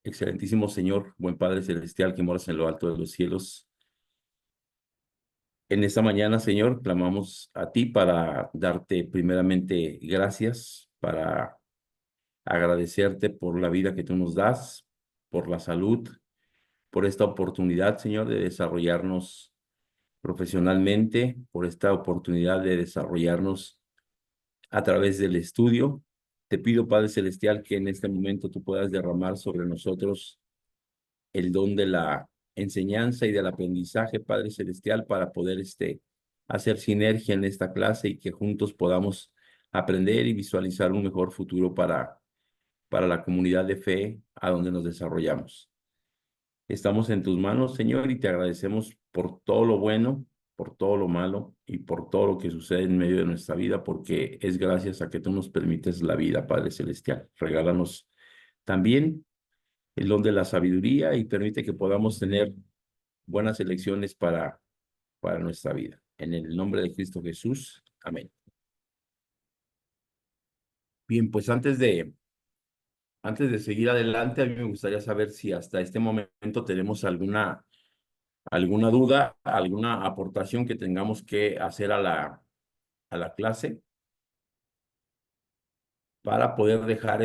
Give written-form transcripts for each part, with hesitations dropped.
Excelentísimo Señor, buen Padre Celestial que moras en lo alto de los cielos. En esta mañana, Señor, clamamos a ti para darte primeramente gracias, para agradecerte por la vida que tú nos das, por la salud, por esta oportunidad, Señor, de desarrollarnos profesionalmente, por esta oportunidad de desarrollarnos a través del estudio. Te pido, Padre Celestial, que en este momento tú puedas derramar sobre nosotros el don de la enseñanza y del aprendizaje, Padre Celestial, para poder hacer sinergia en esta clase y que juntos podamos aprender y visualizar un mejor futuro para la comunidad de fe a donde nos desarrollamos. Estamos en tus manos, Señor, y te agradecemos por todo lo bueno, por todo lo malo y por todo lo que sucede en medio de nuestra vida, porque es gracias a que tú nos permites la vida, Padre Celestial. Regálanos también el don de la sabiduría y permite que podamos tener buenas elecciones para nuestra vida. En el nombre de Cristo Jesús. Amén. Bien, pues antes de seguir adelante, a mí me gustaría saber si hasta este momento tenemos alguna duda, alguna aportación que tengamos que hacer a la clase para poder dejar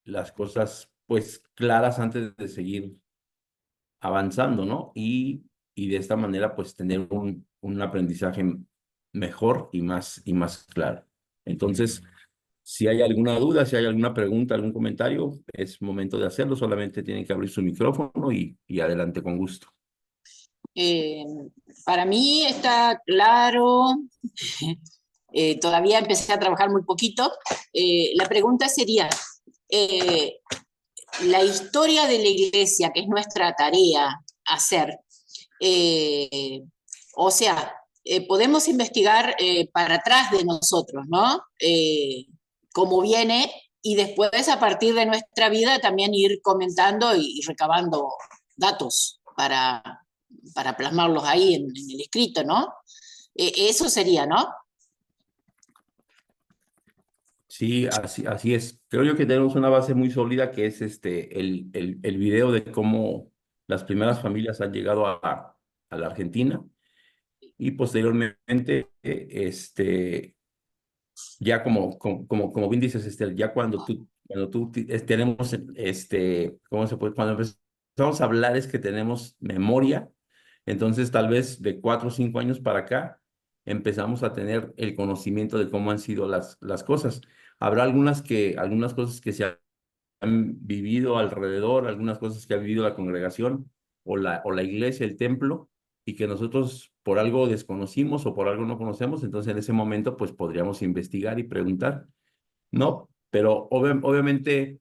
las cosas pues claras antes de seguir avanzando, ¿no? Y de esta manera, pues, tener un aprendizaje mejor y más claro. Entonces, si hay alguna duda, si hay alguna pregunta, algún comentario, es momento de hacerlo. Solamente tienen que abrir su micrófono y adelante con gusto. Eh, para mí está claro, todavía empecé a trabajar muy poquito. La pregunta sería, la historia de la iglesia, que es nuestra tarea hacer, o sea, podemos investigar para atrás de nosotros, ¿no? Cómo viene, y después a partir de nuestra vida también ir comentando y recabando datos para plasmarlos ahí en el escrito, ¿no? Eso sería, ¿no? Sí, así es. Creo yo que tenemos una base muy sólida que es el video de cómo las primeras familias han llegado a la Argentina y posteriormente, ya como bien dices, ya cuando tú tenemos, ¿cómo se puede? Cuando empezamos a hablar es que tenemos memoria, entonces tal vez de 4 o 5 años para acá empezamos a tener el conocimiento de cómo han sido las cosas. Habrá algunas cosas que se han vivido alrededor, algunas cosas que ha vivido la congregación o la iglesia, el templo, y que nosotros por algo desconocimos o por algo no conocemos, entonces en ese momento pues podríamos investigar y preguntar, ¿no? Pero obviamente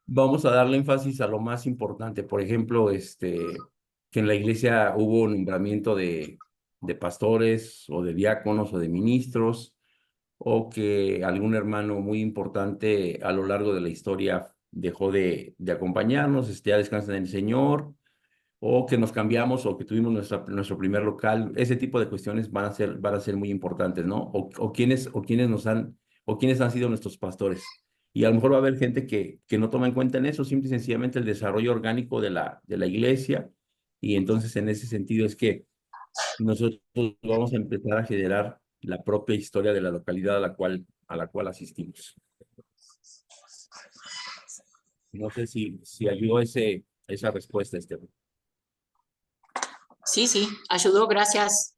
vamos a darle énfasis a lo más importante. Por ejemplo, que en la iglesia hubo nombramiento de pastores o de diáconos o de ministros, o que algún hermano muy importante a lo largo de la historia dejó de acompañarnos, ya descansa en el Señor, o que nos cambiamos, o que tuvimos nuestro primer local. Ese tipo de cuestiones van a ser muy importantes, ¿no? O quiénes han sido nuestros pastores. Y a lo mejor va a haber gente que no toma en cuenta en eso, simple y sencillamente el desarrollo orgánico de la iglesia. Y entonces, en ese sentido, es que nosotros vamos a empezar a generar la propia historia de la localidad a la cual asistimos. No sé si ayudó esa respuesta, Esteban. Sí, sí, ayudó, gracias.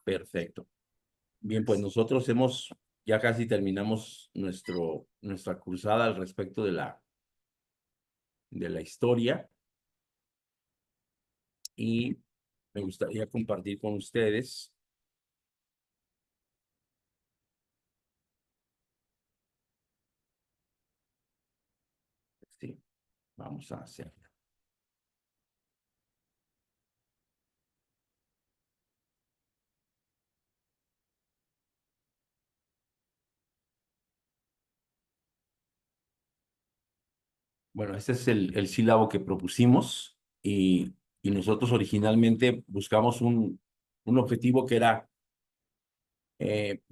Perfecto. Bien, pues nosotros ya casi terminamos nuestra cursada al respecto de la historia, y me gustaría compartir con ustedes. Sí, vamos a hacerlo. Bueno, este es el sílabo que propusimos, y nosotros originalmente buscamos un objetivo que era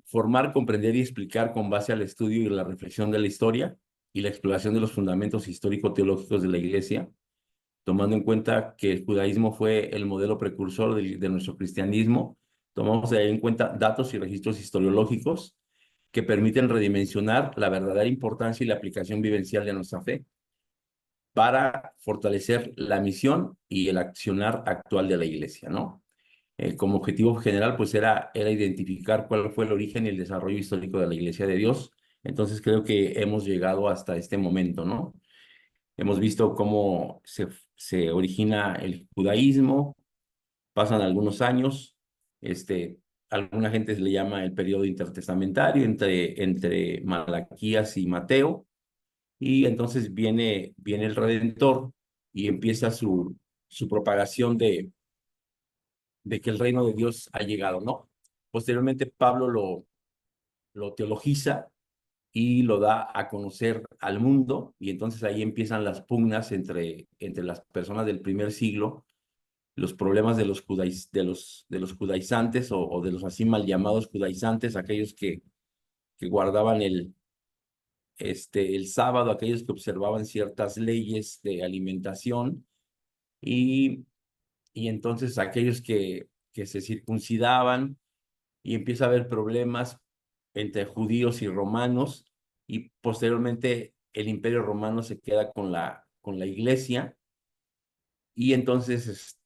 formar, comprender y explicar con base al estudio y la reflexión de la historia y la exploración de los fundamentos histórico-teológicos de la Iglesia, tomando en cuenta que el judaísmo fue el modelo precursor de nuestro cristianismo. Tomamos ahí en cuenta datos y registros historiológicos que permiten redimensionar la verdadera importancia y la aplicación vivencial de nuestra fe para fortalecer la misión y el accionar actual de la Iglesia, ¿no? Como objetivo general, pues era identificar cuál fue el origen y el desarrollo histórico de la Iglesia de Dios. Entonces creo que hemos llegado hasta este momento, ¿no? Hemos visto cómo se origina el judaísmo, pasan algunos años, este, alguna gente le llama el periodo intertestamentario entre Malaquías y Mateo, y entonces viene el Redentor y empieza su propagación de que el reino de Dios ha llegado, ¿no? Posteriormente Pablo lo teologiza y lo da a conocer al mundo, y entonces ahí empiezan las pugnas entre las personas del primer siglo, los problemas de los judaizantes o de los así mal llamados judaizantes, aquellos que guardaban el sábado, aquellos que observaban ciertas leyes de alimentación, y, y entonces aquellos que se circuncidaban, y empieza a haber problemas entre judíos y romanos, y posteriormente el Imperio Romano se queda con la Iglesia, y entonces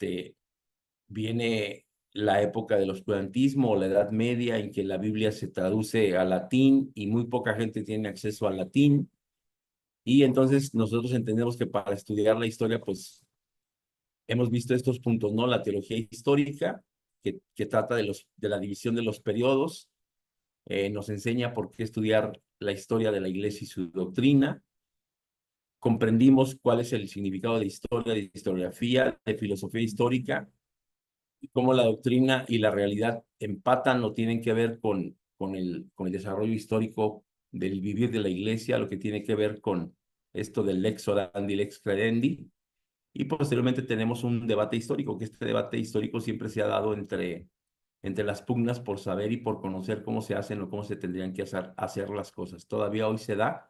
viene la época del oscurantismo o la Edad Media, en que la Biblia se traduce al latín y muy poca gente tiene acceso al latín, y entonces nosotros entendemos que para estudiar la historia, pues hemos visto estos puntos, ¿no? La teología histórica, que trata de la división de los periodos, nos enseña por qué estudiar la historia de la Iglesia y su doctrina. Comprendimos cuál es el significado de historia, de historiografía, de filosofía histórica, y cómo la doctrina y la realidad empatan o tienen que ver con el desarrollo histórico del vivir de la Iglesia, lo que tiene que ver con esto del lex orandi, lex credendi. Y posteriormente tenemos un debate histórico, que este debate histórico siempre se ha dado entre las pugnas por saber y por conocer cómo se hacen o cómo se tendrían que hacer las cosas. Todavía hoy se da,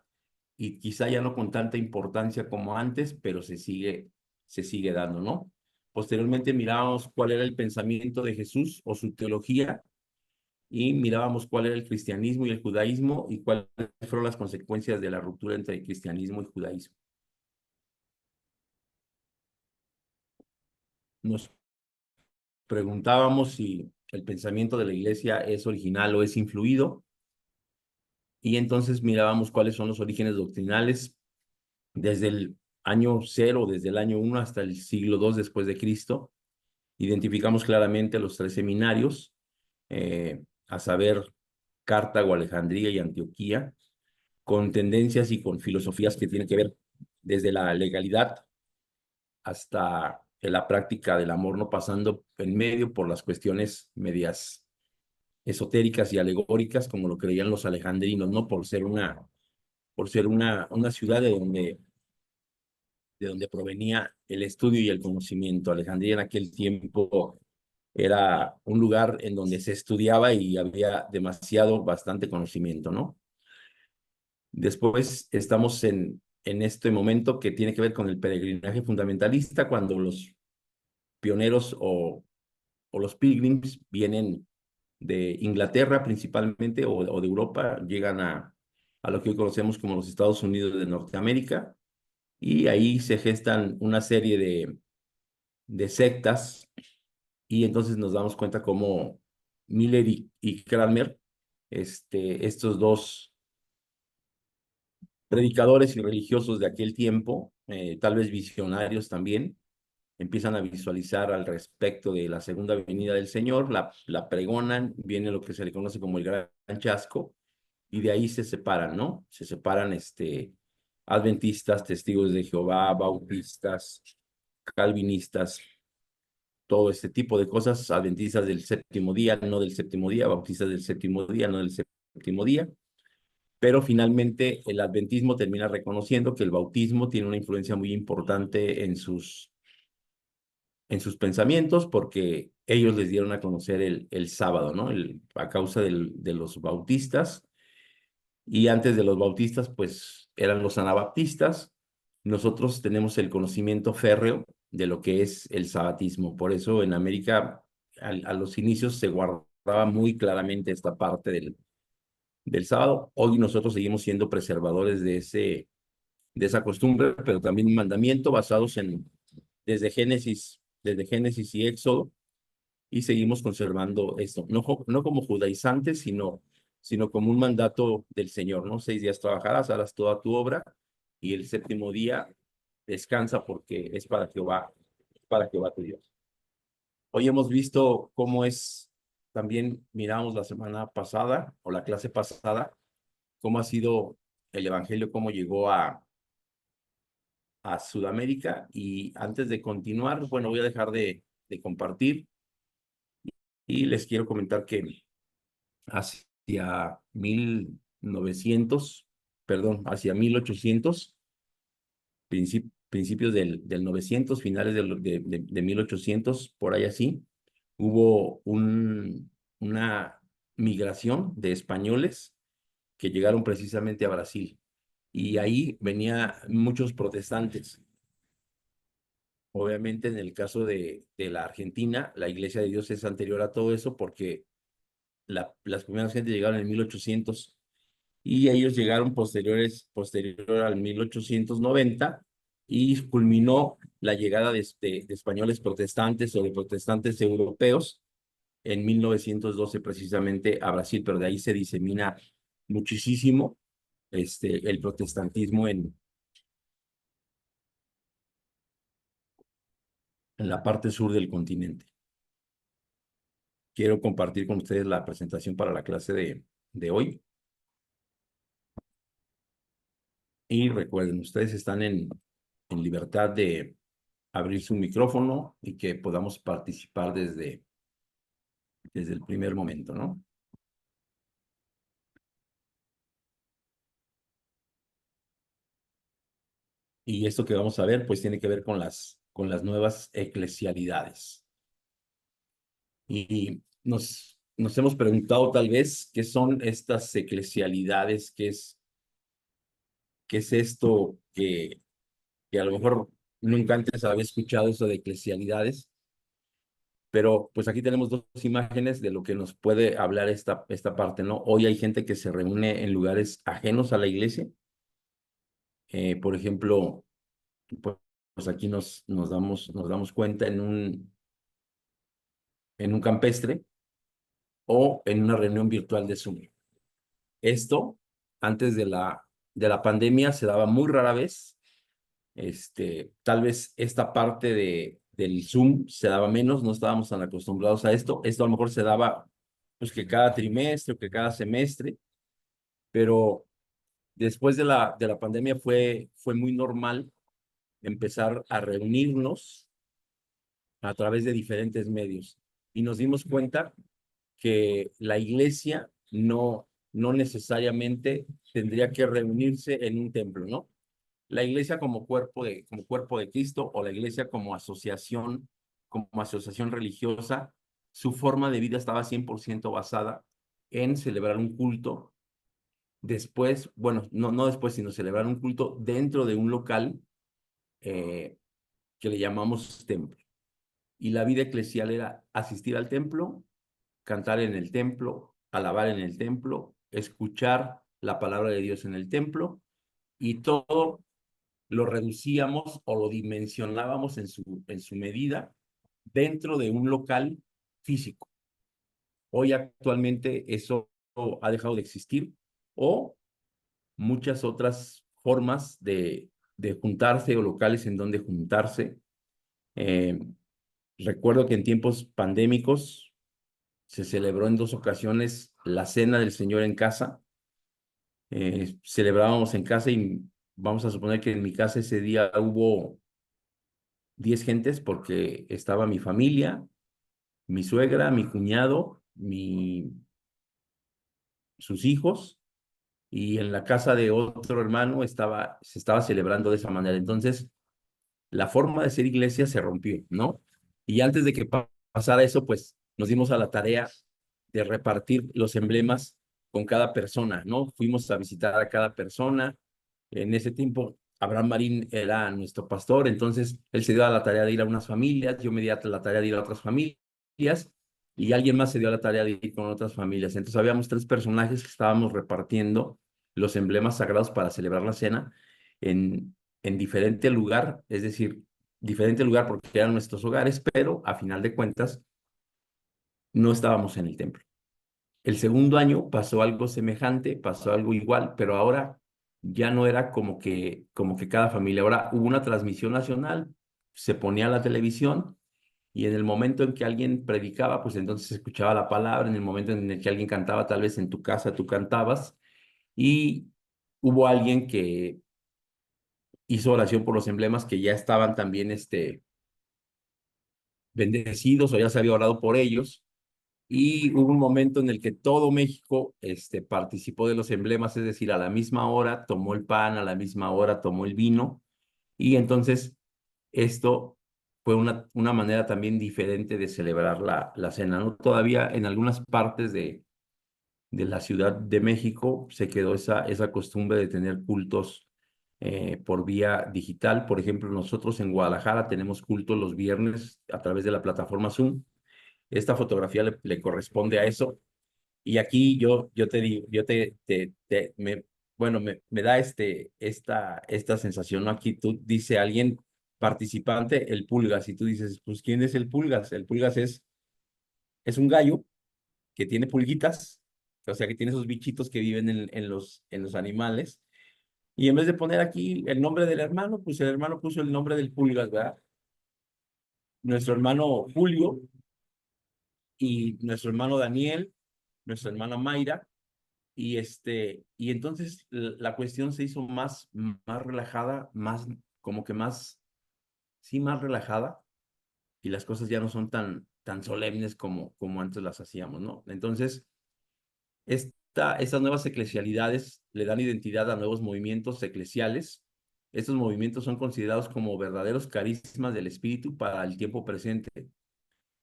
y quizá ya no con tanta importancia como antes, pero se sigue dando, ¿no? Posteriormente mirábamos cuál era el pensamiento de Jesús o su teología, y mirábamos cuál era el cristianismo y el judaísmo, y cuáles fueron las consecuencias de la ruptura entre el cristianismo y judaísmo. Nos preguntábamos si el pensamiento de la Iglesia es original o es influido, y entonces mirábamos cuáles son los orígenes doctrinales desde el año cero, desde el año 1 hasta el siglo II después de Cristo. Identificamos claramente los tres seminarios, a saber, Cartago, Alejandría y Antioquía, con tendencias y con filosofías que tienen que ver desde la legalidad hasta la práctica del amor, no pasando en medio por las cuestiones medias esotéricas y alegóricas, como lo creían los alejandrinos, ¿no? Por ser una ciudad de donde provenía el estudio y el conocimiento. Alejandría en aquel tiempo era un lugar en donde se estudiaba y había bastante conocimiento, ¿no? Después estamos en este momento que tiene que ver con el peregrinaje fundamentalista, cuando los pioneros o los pilgrims vienen de Inglaterra principalmente, o de Europa, llegan a lo que hoy conocemos como los Estados Unidos de Norteamérica, y ahí se gestan una serie de sectas, y entonces nos damos cuenta cómo Miller y Cranmer, estos dos predicadores y religiosos de aquel tiempo, tal vez visionarios también, empiezan a visualizar al respecto de la segunda venida del Señor, la pregonan, viene lo que se le conoce como el gran chasco, y de ahí se separan, ¿no? Se separan adventistas, testigos de Jehová, bautistas, calvinistas, todo este tipo de cosas, adventistas del séptimo día, no del séptimo día, bautistas del séptimo día, no del séptimo día, pero finalmente el adventismo termina reconociendo que el bautismo tiene una influencia muy importante en sus pensamientos, porque ellos les dieron a conocer el sábado, ¿no? A causa de los bautistas, y antes de los bautistas, pues eran los anabaptistas. Nosotros tenemos el conocimiento férreo de lo que es el sabatismo. Por eso en América, a los inicios se guardaba muy claramente esta parte del sábado. Hoy nosotros seguimos siendo preservadores de esa costumbre, pero también un mandamiento basados en, desde Génesis y Éxodo, y seguimos conservando esto, no como judaizantes, sino como un mandato del Señor, ¿no? 6 días trabajarás, harás toda tu obra, y el séptimo día descansa porque es para Jehová tu Dios. Hoy hemos visto cómo es, también miramos la semana pasada, o la clase pasada, cómo ha sido el Evangelio, cómo llegó a Sudamérica, y antes de continuar, bueno, voy a dejar de compartir, y les quiero comentar que hacia 1900, perdón, hacia 1800, principios del 900, finales de 1800, por ahí así, hubo una migración de españoles que llegaron precisamente a Brasil. Y ahí venía muchos protestantes. Obviamente, en el caso de la Argentina, la Iglesia de Dios es anterior a todo eso, porque las primeras gentes llegaron en 1800, y ellos llegaron posterior al 1890, y culminó la llegada de españoles protestantes o de protestantes europeos en 1912 precisamente a Brasil, pero de ahí se disemina muchísimo el protestantismo en la parte sur del continente. Quiero compartir con ustedes la presentación para la clase de hoy. Y recuerden, ustedes están en libertad de abrir su micrófono y que podamos participar desde el primer momento, ¿no? Y esto que vamos a ver, pues tiene que ver con las nuevas eclesialidades. Y nos hemos preguntado tal vez qué son estas eclesialidades, qué es esto que a lo mejor nunca antes había escuchado eso de eclesialidades. Pero pues aquí tenemos dos imágenes de lo que nos puede hablar esta parte, ¿no? Hoy hay gente que se reúne en lugares ajenos a la iglesia. Por ejemplo, pues aquí nos damos cuenta en un campestre o en una reunión virtual de Zoom. Esto, antes de la pandemia, se daba muy rara vez. Tal vez esta parte del Zoom se daba menos, no estábamos tan acostumbrados a esto. Esto a lo mejor se daba pues que cada trimestre o que cada semestre, pero después de la pandemia fue muy normal empezar a reunirnos a través de diferentes medios, y nos dimos cuenta que la iglesia no necesariamente tendría que reunirse en un templo, ¿no? La iglesia como cuerpo de Cristo, o la iglesia como asociación religiosa, su forma de vida estaba 100% basada en celebrar un culto. Después, bueno, no después, sino celebrar un culto dentro de un local eh, que le llamamos templo. Y la vida eclesial era asistir al templo, cantar en el templo, alabar en el templo, escuchar la palabra de Dios en el templo, y todo lo reducíamos o lo dimensionábamos en su medida dentro de un local físico. Hoy actualmente eso ha dejado de existir, o muchas otras formas de juntarse, o locales en donde juntarse. Eh, Recuerdo que en tiempos pandémicos se celebró en 2 ocasiones la Cena del Señor en casa. Celebrábamos en casa, y vamos a suponer que en mi casa ese día hubo 10 gentes, porque estaba mi familia, mi suegra, mi cuñado, sus hijos, y en la casa de otro hermano se estaba celebrando de esa manera. Entonces, la forma de ser iglesia se rompió, ¿no? Y antes de que pasara eso, pues nos dimos a la tarea de repartir los emblemas con cada persona, ¿no? Fuimos a visitar a cada persona. En ese tiempo, Abraham Marín era nuestro pastor, entonces él se dio a la tarea de ir a unas familias, yo me di a la tarea de ir a otras familias, y alguien más se dio a la tarea de ir con otras familias. Entonces habíamos tres personajes que estábamos repartiendo los emblemas sagrados para celebrar la cena en diferente lugar, es decir, diferente lugar porque eran nuestros hogares, pero a final de cuentas no estábamos en el templo. El segundo año pasó algo semejante, pasó algo igual, pero ahora ya no era como que cada familia, ahora hubo una transmisión nacional, se ponía la televisión y en el momento en que alguien predicaba, pues entonces se escuchaba la palabra, en el momento en el que alguien cantaba, tal vez en tu casa tú cantabas y hubo alguien que hizo oración por los emblemas que ya estaban también bendecidos o ya se había orado por ellos. Y hubo un momento en el que todo México participó de los emblemas, es decir, a la misma hora tomó el pan, a la misma hora tomó el vino, y entonces esto fue una manera también diferente de celebrar la cena, ¿no? Todavía en algunas partes de la Ciudad de México se quedó esa costumbre de tener cultos por vía digital. Por ejemplo, nosotros en Guadalajara tenemos cultos los viernes a través de la plataforma Zoom. Esta fotografía le corresponde a eso. Y aquí yo te digo, bueno, me da esta sensación, ¿no? Aquí tú dice alguien participante, el Pulgas, y tú dices, pues, ¿quién es el Pulgas? El Pulgas es un gallo que tiene pulguitas, o sea, que tiene esos bichitos que viven en los animales. Y en vez de poner aquí el nombre del hermano, pues el hermano puso el nombre del Pulgas, ¿verdad? Nuestro hermano Julio y nuestro hermano Daniel, nuestra hermana Mayra. Y entonces la cuestión se hizo más relajada, más, como que más, sí, más relajada, y las cosas ya no son tan solemnes como antes las hacíamos, ¿no? Entonces, estas nuevas eclesialidades le dan identidad a nuevos movimientos eclesiales. Estos movimientos son considerados como verdaderos carismas del espíritu para el tiempo presente.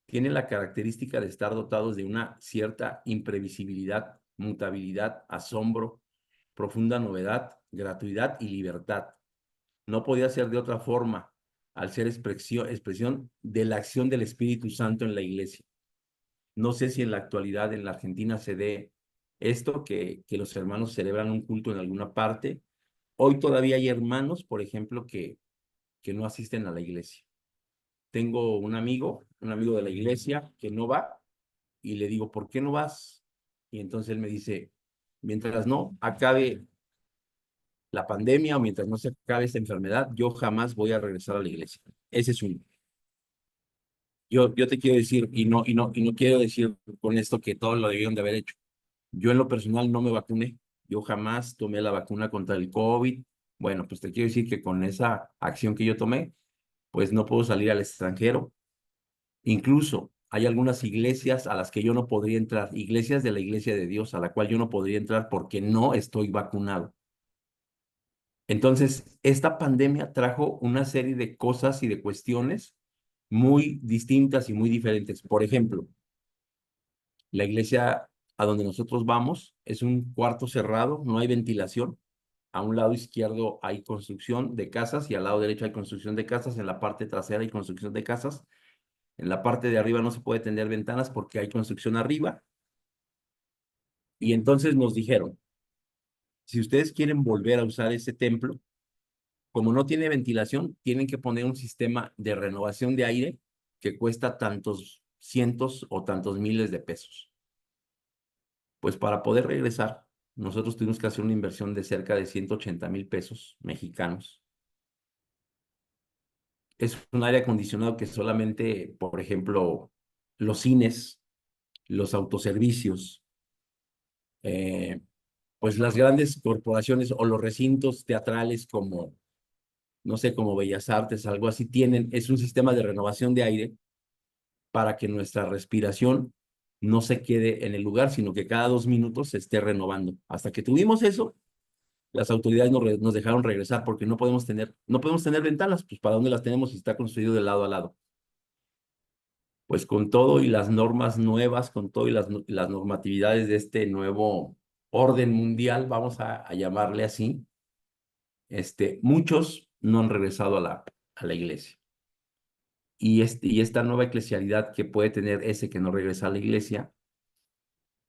Tienen la característica de estar dotados de una cierta imprevisibilidad, mutabilidad, asombro, profunda novedad, gratuidad y libertad. No podía ser de otra forma al ser expresión de la acción del Espíritu Santo en la iglesia. No sé si en la actualidad en la Argentina se dé esto, que los hermanos celebran un culto en alguna parte. Hoy todavía hay hermanos, por ejemplo, que no asisten a la iglesia. Tengo un amigo de la iglesia que no va, y le digo, ¿por qué no vas? Y entonces él me dice, mientras no acabe la pandemia o mientras no se acabe esta enfermedad, yo jamás voy a regresar a la iglesia. Ese es uno. Yo te quiero decir, y no quiero decir con esto que todos lo debieron de haber hecho. Yo en lo personal no me vacuné. Yo jamás tomé la vacuna contra el COVID. Bueno, pues te quiero decir que con esa acción que yo tomé, pues no puedo salir al extranjero. Incluso hay algunas iglesias a las que yo no podría entrar, iglesias de la Iglesia de Dios, a la cual yo no podría entrar porque no estoy vacunado. Entonces, esta pandemia trajo una serie de cosas y de cuestiones muy distintas y muy diferentes. Por ejemplo, la iglesia a donde nosotros vamos es un cuarto cerrado, no hay ventilación. A un lado izquierdo hay construcción de casas y al lado derecho hay construcción de casas. En la parte trasera hay construcción de casas. En la parte de arriba no se puede tener ventanas porque hay construcción arriba. Y entonces nos dijeron, si ustedes quieren volver a usar ese templo, como no tiene ventilación, tienen que poner un sistema de renovación de aire que cuesta tantos cientos o tantos miles de pesos. Pues para poder regresar, nosotros tuvimos que hacer una inversión de cerca de 180,000 pesos mexicanos. Es un aire acondicionado que solamente, por ejemplo, los cines, los autoservicios, pues las grandes corporaciones o los recintos teatrales como, no sé, como Bellas Artes, algo así, es un sistema de renovación de aire para que nuestra respiración no se quede en el lugar, sino que cada 2 minutos se esté renovando. Hasta que tuvimos eso, las autoridades nos dejaron regresar porque no podemos tener ventanas, pues ¿para dónde las tenemos si está construido de lado a lado? Pues con todo y las normas nuevas, con todo y las normatividades de este nuevo orden mundial, vamos a llamarle así, muchos no han regresado a la iglesia. Y esta nueva eclesialidad que puede tener ese que no regresa a la iglesia,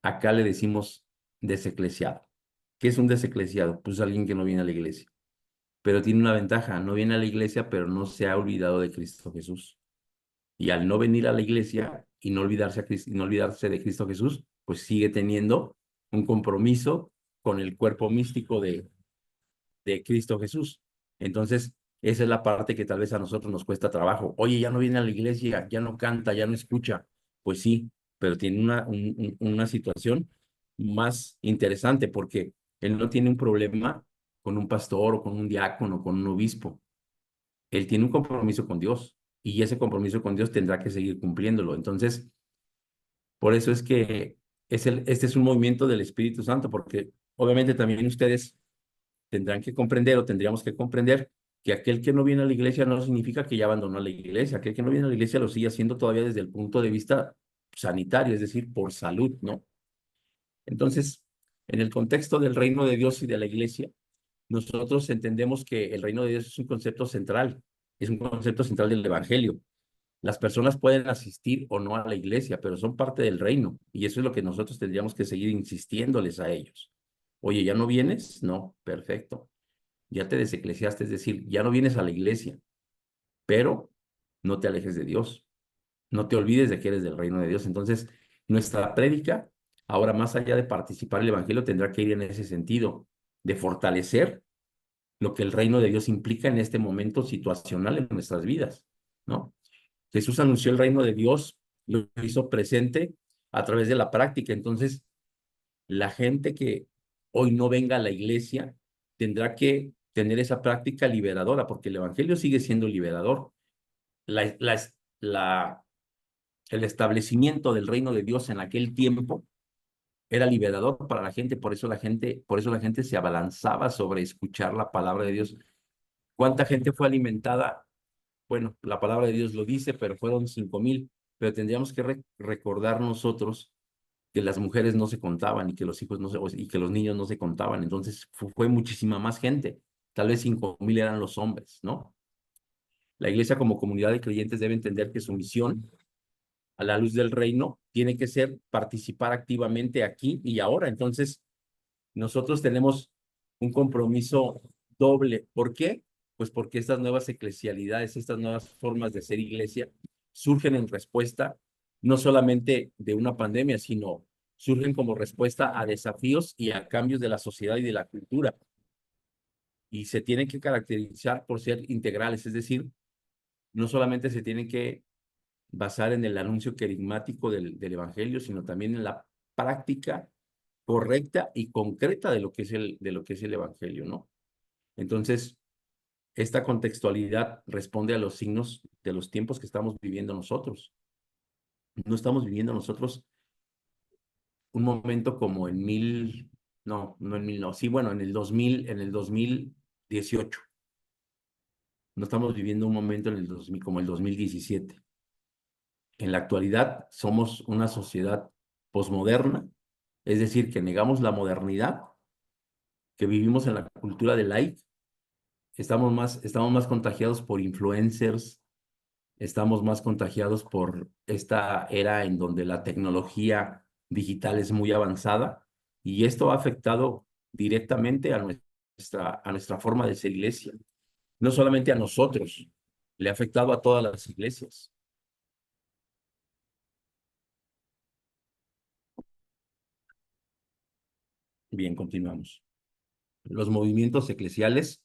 acá le decimos deseclesiado. ¿Qué es un deseclesiado? Pues alguien que no viene a la iglesia. Pero tiene una ventaja, no viene a la iglesia, pero no se ha olvidado de Cristo Jesús. Y al no venir a la iglesia y no olvidarse, y no olvidarse de Cristo Jesús, pues sigue teniendo un compromiso con el cuerpo místico de Cristo Jesús. Entonces, esa es la parte que tal vez a nosotros nos cuesta trabajo. Oye, ya no viene a la iglesia, ya no canta, ya no escucha. Pues sí, pero tiene una situación más interesante porque él no tiene un problema con un pastor o con un diácono o con un obispo. Él tiene un compromiso con Dios y ese compromiso con Dios tendrá que seguir cumpliéndolo. Entonces, por eso es que este es un movimiento del Espíritu Santo, porque obviamente también ustedes tendrán que comprender o tendríamos que comprender que aquel que no viene a la iglesia no significa que ya abandonó la iglesia. Aquel que no viene a la iglesia lo sigue haciendo todavía desde el punto de vista sanitario, es decir, por salud, ¿no? Entonces, en el contexto del reino de Dios y de la iglesia, nosotros entendemos que el reino de Dios es un concepto central, es un concepto central del evangelio. Las personas pueden asistir o no a la iglesia, pero son parte del reino y eso es lo que nosotros tendríamos que seguir insistiéndoles a ellos. Oye, ¿ya no vienes? No, perfecto. Ya te deseclesiaste, es decir, ya no vienes a la iglesia, pero no te alejes de Dios. No te olvides de que eres del reino de Dios. Entonces, nuestra prédica, ahora más allá de participar en el evangelio, tendrá que ir en ese sentido, de fortalecer lo que el reino de Dios implica en este momento situacional en nuestras vidas, ¿no? Jesús anunció el reino de Dios, lo hizo presente a través de la práctica. Entonces, la gente que hoy no venga a la iglesia tendrá que tener esa práctica liberadora, porque el evangelio sigue siendo liberador. La, la, la, el establecimiento del reino de Dios en aquel tiempo era liberador para la gente, por eso la gente se abalanzaba sobre escuchar la palabra de Dios. ¿Cuánta gente fue alimentada? Bueno, la palabra de Dios lo dice, pero fueron 5,000. Pero tendríamos que recordar nosotros que las mujeres no se contaban y que los hijos no se, y que los niños no se contaban. Entonces fue muchísima más gente. Tal vez 5,000 eran los hombres, ¿no? La iglesia como comunidad de creyentes debe entender que su misión a la luz del reino tiene que ser participar activamente aquí y ahora. Entonces, nosotros tenemos un compromiso doble. ¿Por qué? Pues porque estas nuevas eclesialidades, estas nuevas formas de ser iglesia, surgen en respuesta no solamente de una pandemia, sino surgen como respuesta a desafíos y a cambios de la sociedad y de la cultura. Y se tienen que caracterizar por ser integrales, es decir, no solamente se tienen que basar en el anuncio querigmático del evangelio, sino también en la práctica correcta y concreta de lo que es el evangelio, ¿no? Entonces, esta contextualidad responde a los signos de los tiempos que estamos viviendo nosotros. No estamos viviendo nosotros un momento como no en mil, no, sí, bueno, en el 2018. No estamos viviendo un momento en el 2000, como el 2017. En la actualidad somos una sociedad posmoderna, es decir, que negamos la modernidad, que vivimos en la cultura de like. Estamos más contagiados por influencers, estamos más contagiados por esta era en donde la tecnología digital es muy avanzada y esto ha afectado directamente a nuestra forma de ser iglesia. No solamente a nosotros, le ha afectado a todas las iglesias. Bien, continuamos. Los movimientos eclesiales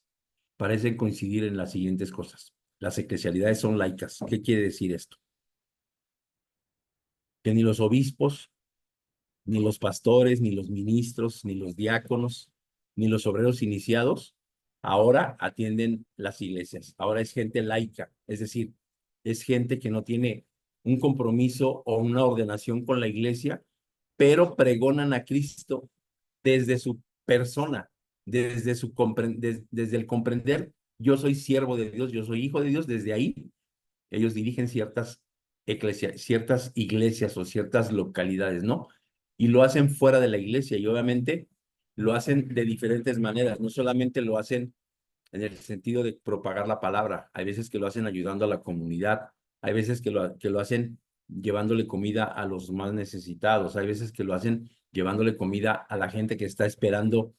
parecen coincidir en las siguientes cosas. Las eclesialidades son laicas. ¿Qué quiere decir esto? Que ni los obispos, ni los pastores, ni los ministros, ni los diáconos, ni los obreros iniciados ahora atienden las iglesias. Ahora es gente laica, es decir, es gente que no tiene un compromiso o una ordenación con la iglesia, pero pregonan a Cristo desde su persona, desde el comprender, yo soy siervo de Dios, yo soy hijo de Dios, desde ahí ellos dirigen ciertas iglesias o ciertas localidades, ¿no? Y lo hacen fuera de la iglesia y obviamente lo hacen de diferentes maneras, no solamente lo hacen en el sentido de propagar la palabra, hay veces que lo hacen ayudando a la comunidad, hay veces que lo hacen llevándole comida a los más necesitados, hay veces que lo hacen llevándole comida a la gente que está esperando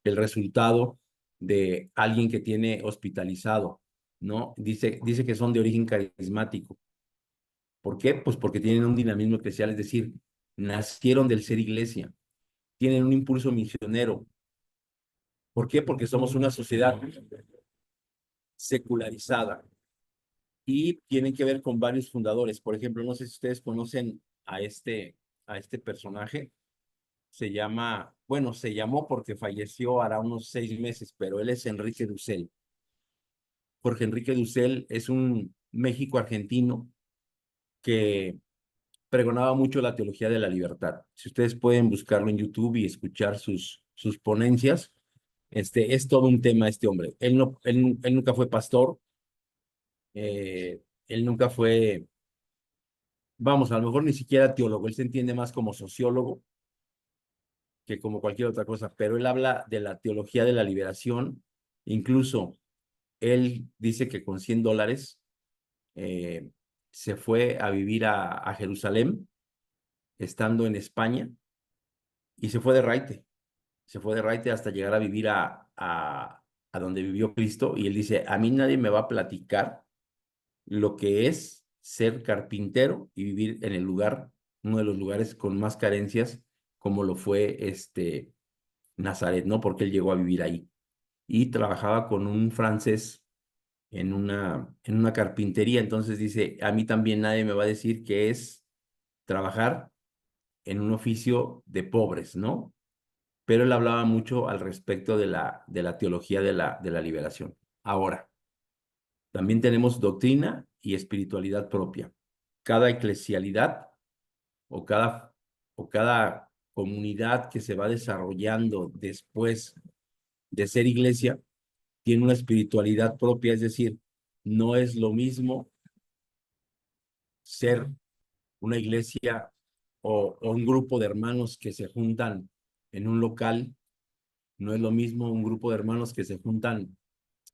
el resultado de alguien que tiene hospitalizado, ¿no? Dice que son de origen carismático. ¿Por qué? Pues porque tienen un dinamismo especial, es decir, nacieron del ser iglesia, tienen un impulso misionero. ¿Por qué? Porque somos una sociedad secularizada y tienen que ver con varios fundadores. Por ejemplo, no sé si ustedes conocen a este personaje. Se llama, bueno, se llamó porque falleció hará unos 6 meses, pero él es Enrique Dussel. Jorge Enrique Dussel es un México argentino que pregonaba mucho la teología de la libertad. Si ustedes pueden buscarlo en YouTube y escuchar sus ponencias, es todo un tema este hombre. Él nunca fue pastor, él nunca fue, vamos, a lo mejor ni siquiera teólogo, él se entiende más como sociólogo que como cualquier otra cosa, pero él habla de la teología de la liberación. Incluso él dice que con $100 eh, se fue a vivir a Jerusalén, estando en España, y se fue de raite. Se fue de raite hasta llegar a vivir a donde vivió Cristo. Y él dice, a mí nadie me va a platicar lo que es ser carpintero y vivir en el lugar, uno de los lugares con más carencias, como lo fue Nazaret, ¿no? Porque él llegó a vivir ahí. Y trabajaba con un francés en una carpintería. Entonces dice, a mí también nadie me va a decir que es trabajar en un oficio de pobres, ¿no? Pero él hablaba mucho al respecto de la teología de la liberación. Ahora, también tenemos doctrina y espiritualidad propia. Cada eclesialidad o o cada comunidad que se va desarrollando después de ser iglesia tiene una espiritualidad propia, es decir, no es lo mismo ser una iglesia o un grupo de hermanos que se juntan en un local, no es lo mismo un grupo de hermanos que se juntan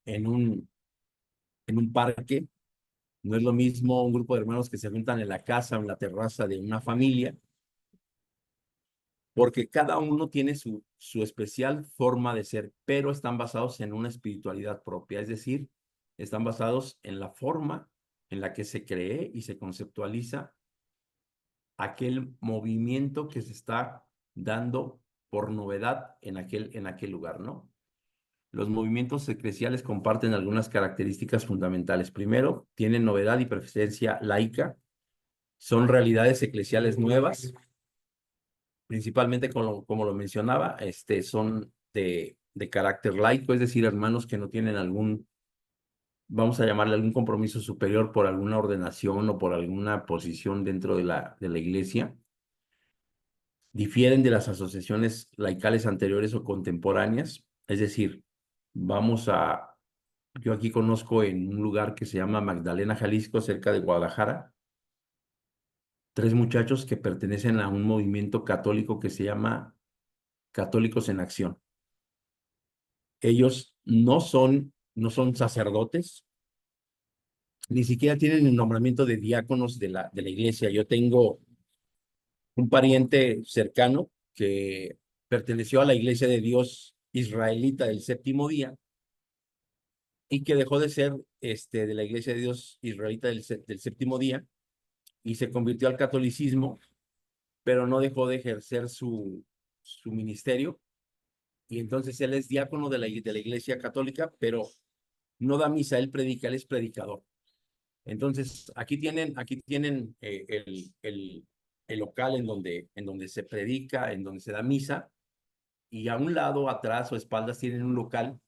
en en un parque, no es lo mismo un grupo de hermanos que se juntan en la casa o en la terraza de una familia, porque cada uno tiene su especial forma de ser, pero están basados en una espiritualidad propia, es decir, están basados en la forma en la que se cree y se conceptualiza aquel movimiento que se está dando por novedad en aquel lugar, ¿no? Los movimientos eclesiales comparten algunas características fundamentales. Primero, tienen novedad y presencia laica, son realidades eclesiales nuevas, principalmente como lo mencionaba, son de carácter laico, es decir, hermanos que no tienen algún, vamos a llamarle algún compromiso superior por alguna ordenación o por alguna posición dentro de de la iglesia. Difieren de las asociaciones laicales anteriores o contemporáneas, es decir, vamos a, yo aquí conozco en un lugar que se llama Magdalena, Jalisco, cerca de Guadalajara, 3 muchachos que pertenecen a un movimiento católico que se llama Católicos en Acción. Ellos no son sacerdotes, ni siquiera tienen el nombramiento de diáconos de la iglesia. Yo tengo un pariente cercano que perteneció a la Iglesia de Dios israelita del séptimo día y que dejó de ser de la Iglesia de Dios israelita del séptimo día y se convirtió al catolicismo, pero no dejó de ejercer su ministerio. Y entonces él es diácono de la Iglesia católica, pero no da misa, él predica, él es predicador. Entonces, aquí tienen el local en donde se predica, en donde se da misa, y a un lado, atrás o espaldas, tienen un local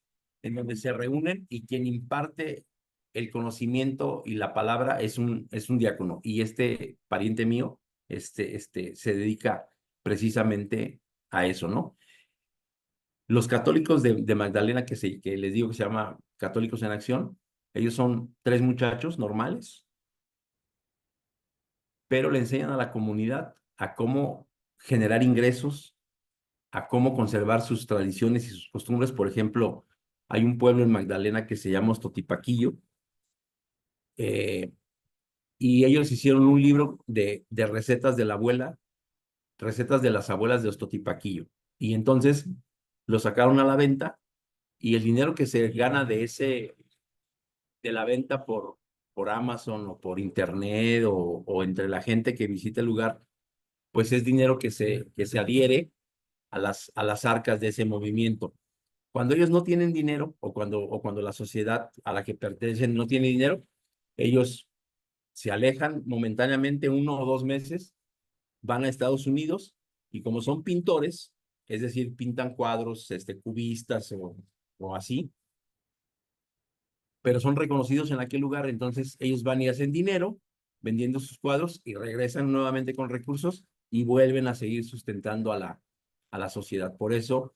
en donde se reúnen y quien imparte el conocimiento y la palabra es un diácono. Y este pariente mío, se dedica precisamente a eso, ¿no? Los católicos de Magdalena, que les digo que se llama Católicos en Acción, ellos son 3 muchachos normales, pero le enseñan a la comunidad a cómo generar ingresos a cómo conservar sus tradiciones y sus costumbres. Por ejemplo, hay un pueblo en Magdalena que se llama Ostotipaquillo, eh, y ellos hicieron un libro de recetas de la abuela, recetas de las abuelas de Ostotipaquillo. Y entonces lo sacaron a la venta y el dinero que se gana de la venta por Amazon o por internet o entre la gente que visita el lugar, pues es dinero que se adhiere a las arcas de ese movimiento. Cuando ellos no tienen dinero o cuando la sociedad a la que pertenecen no tiene dinero, ellos se alejan momentáneamente 1 o 2 meses, van a Estados Unidos y como son pintores, es decir, pintan cuadros, cubistas o así, pero son reconocidos en aquel lugar, entonces ellos van y hacen dinero vendiendo sus cuadros y regresan nuevamente con recursos y vuelven a seguir sustentando a la sociedad. Por eso,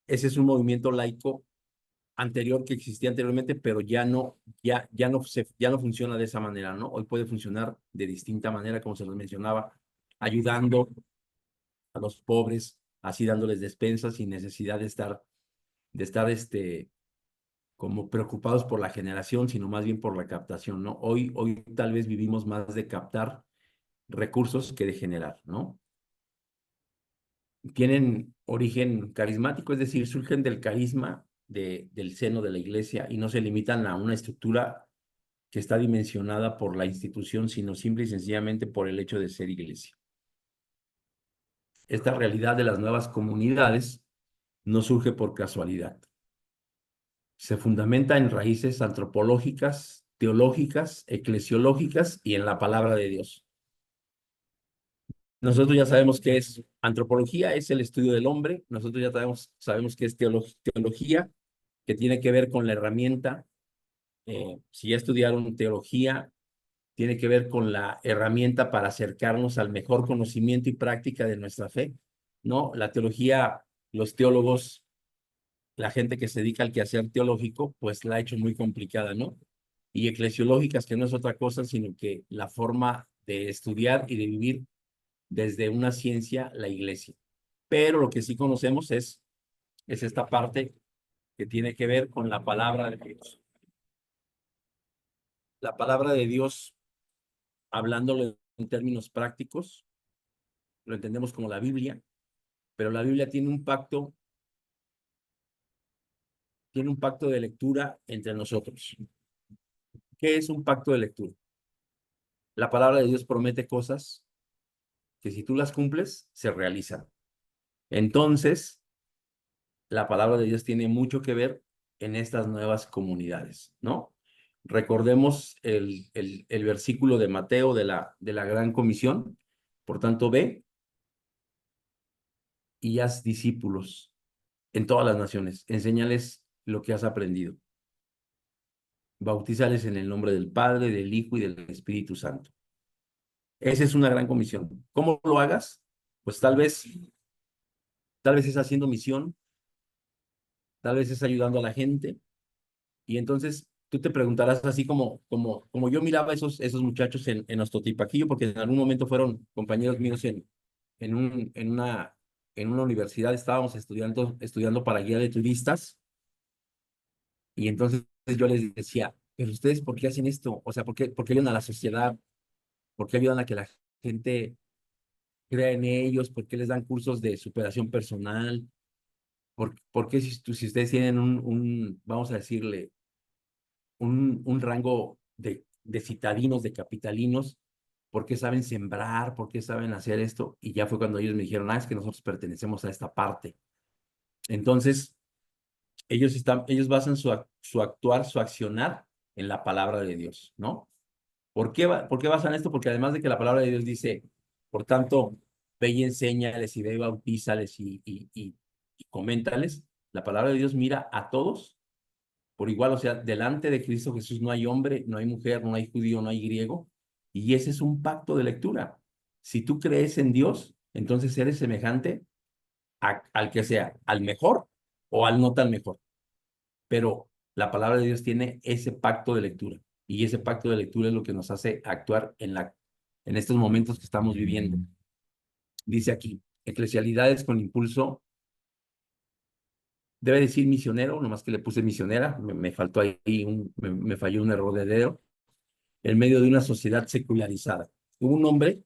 ese es un movimiento laico anterior que existía anteriormente, pero ya no funciona de esa manera, ¿no? Hoy puede funcionar de distinta manera, como se los mencionaba, ayudando a los pobres, así dándoles despensas sin necesidad de estar como preocupados por la generación, sino más bien por la captación, ¿no? Hoy tal vez vivimos más de captar recursos que de generar, ¿no? Tienen origen carismático, es decir, surgen del carisma del seno de la iglesia y no se limitan a una estructura que está dimensionada por la institución, sino simple y sencillamente por el hecho de ser iglesia. Esta realidad de las nuevas comunidades no surge por casualidad. Se fundamenta en raíces antropológicas, teológicas, eclesiológicas y en la palabra de Dios. Nosotros ya sabemos qué es antropología, es el estudio del hombre. Nosotros ya sabemos qué es teología, que tiene que ver con la herramienta. Si ya estudiaron teología, tiene que ver con la herramienta para acercarnos al mejor conocimiento y práctica de nuestra fe, ¿no? La teología, los teólogos, la gente que se dedica al quehacer teológico, pues la ha hecho muy complicada, ¿no? Y eclesiológicas, que no es otra cosa, sino que la forma de estudiar y de vivir desde una ciencia la iglesia. Pero lo que sí conocemos es esta parte que tiene que ver con la palabra de Dios. La palabra de Dios, hablándolo en términos prácticos, lo entendemos como la Biblia, pero la Biblia tiene un pacto de lectura entre nosotros. ¿Qué es un pacto de lectura? La palabra de Dios promete cosas que si tú las cumples, se realizan. Entonces, la palabra de Dios tiene mucho que ver en estas nuevas comunidades, ¿no? Recordemos el versículo de Mateo de la Gran Comisión. Por tanto, ve y haz discípulos en todas las naciones. Enséñales lo que has aprendido. Bautízales en el nombre del Padre, del Hijo y del Espíritu Santo. Esa es una gran comisión. ¿Cómo lo hagas? Pues tal vez es haciendo misión, tal vez es ayudando a la gente. Y entonces tú te preguntarás así como yo miraba esos muchachos en Ostotipaquillo, porque en algún momento fueron compañeros míos en, un, en una universidad, estábamos estudiando para guía de turistas, y entonces yo les decía, pero ustedes, ¿por qué hacen esto? O sea, por qué ayudan a la sociedad? ¿Por qué ayudan a que la gente crea en ellos? ¿Por qué les dan cursos de superación personal? ¿Por qué si ustedes tienen vamos a decirle, un rango de citadinos, de capitalinos, por qué saben sembrar, por qué saben hacer esto? Y ya fue cuando ellos me dijeron, es que nosotros pertenecemos a esta parte. Entonces, ellos basan su actuar, su accionar en la palabra de Dios, ¿no? ¿Por qué basan esto? Porque además de que la palabra de Dios dice, por tanto, ve y enséñales y ve y bautízales y coméntales, la palabra de Dios mira a todos por igual, o sea, delante de Cristo Jesús no hay hombre, no hay mujer, no hay judío, no hay griego, y ese es un pacto de lectura. Si tú crees en Dios, entonces eres semejante al que sea, al mejor o al no tan mejor. Pero la palabra de Dios tiene ese pacto de lectura, y ese pacto de lectura es lo que nos hace actuar en estos momentos que estamos viviendo. Dice aquí, Eclesialidades con impulso, debe decir misionero, nomás que le puse misionera, me faltó ahí, me falló un error de dedo, en medio de una sociedad secularizada. Hubo un hombre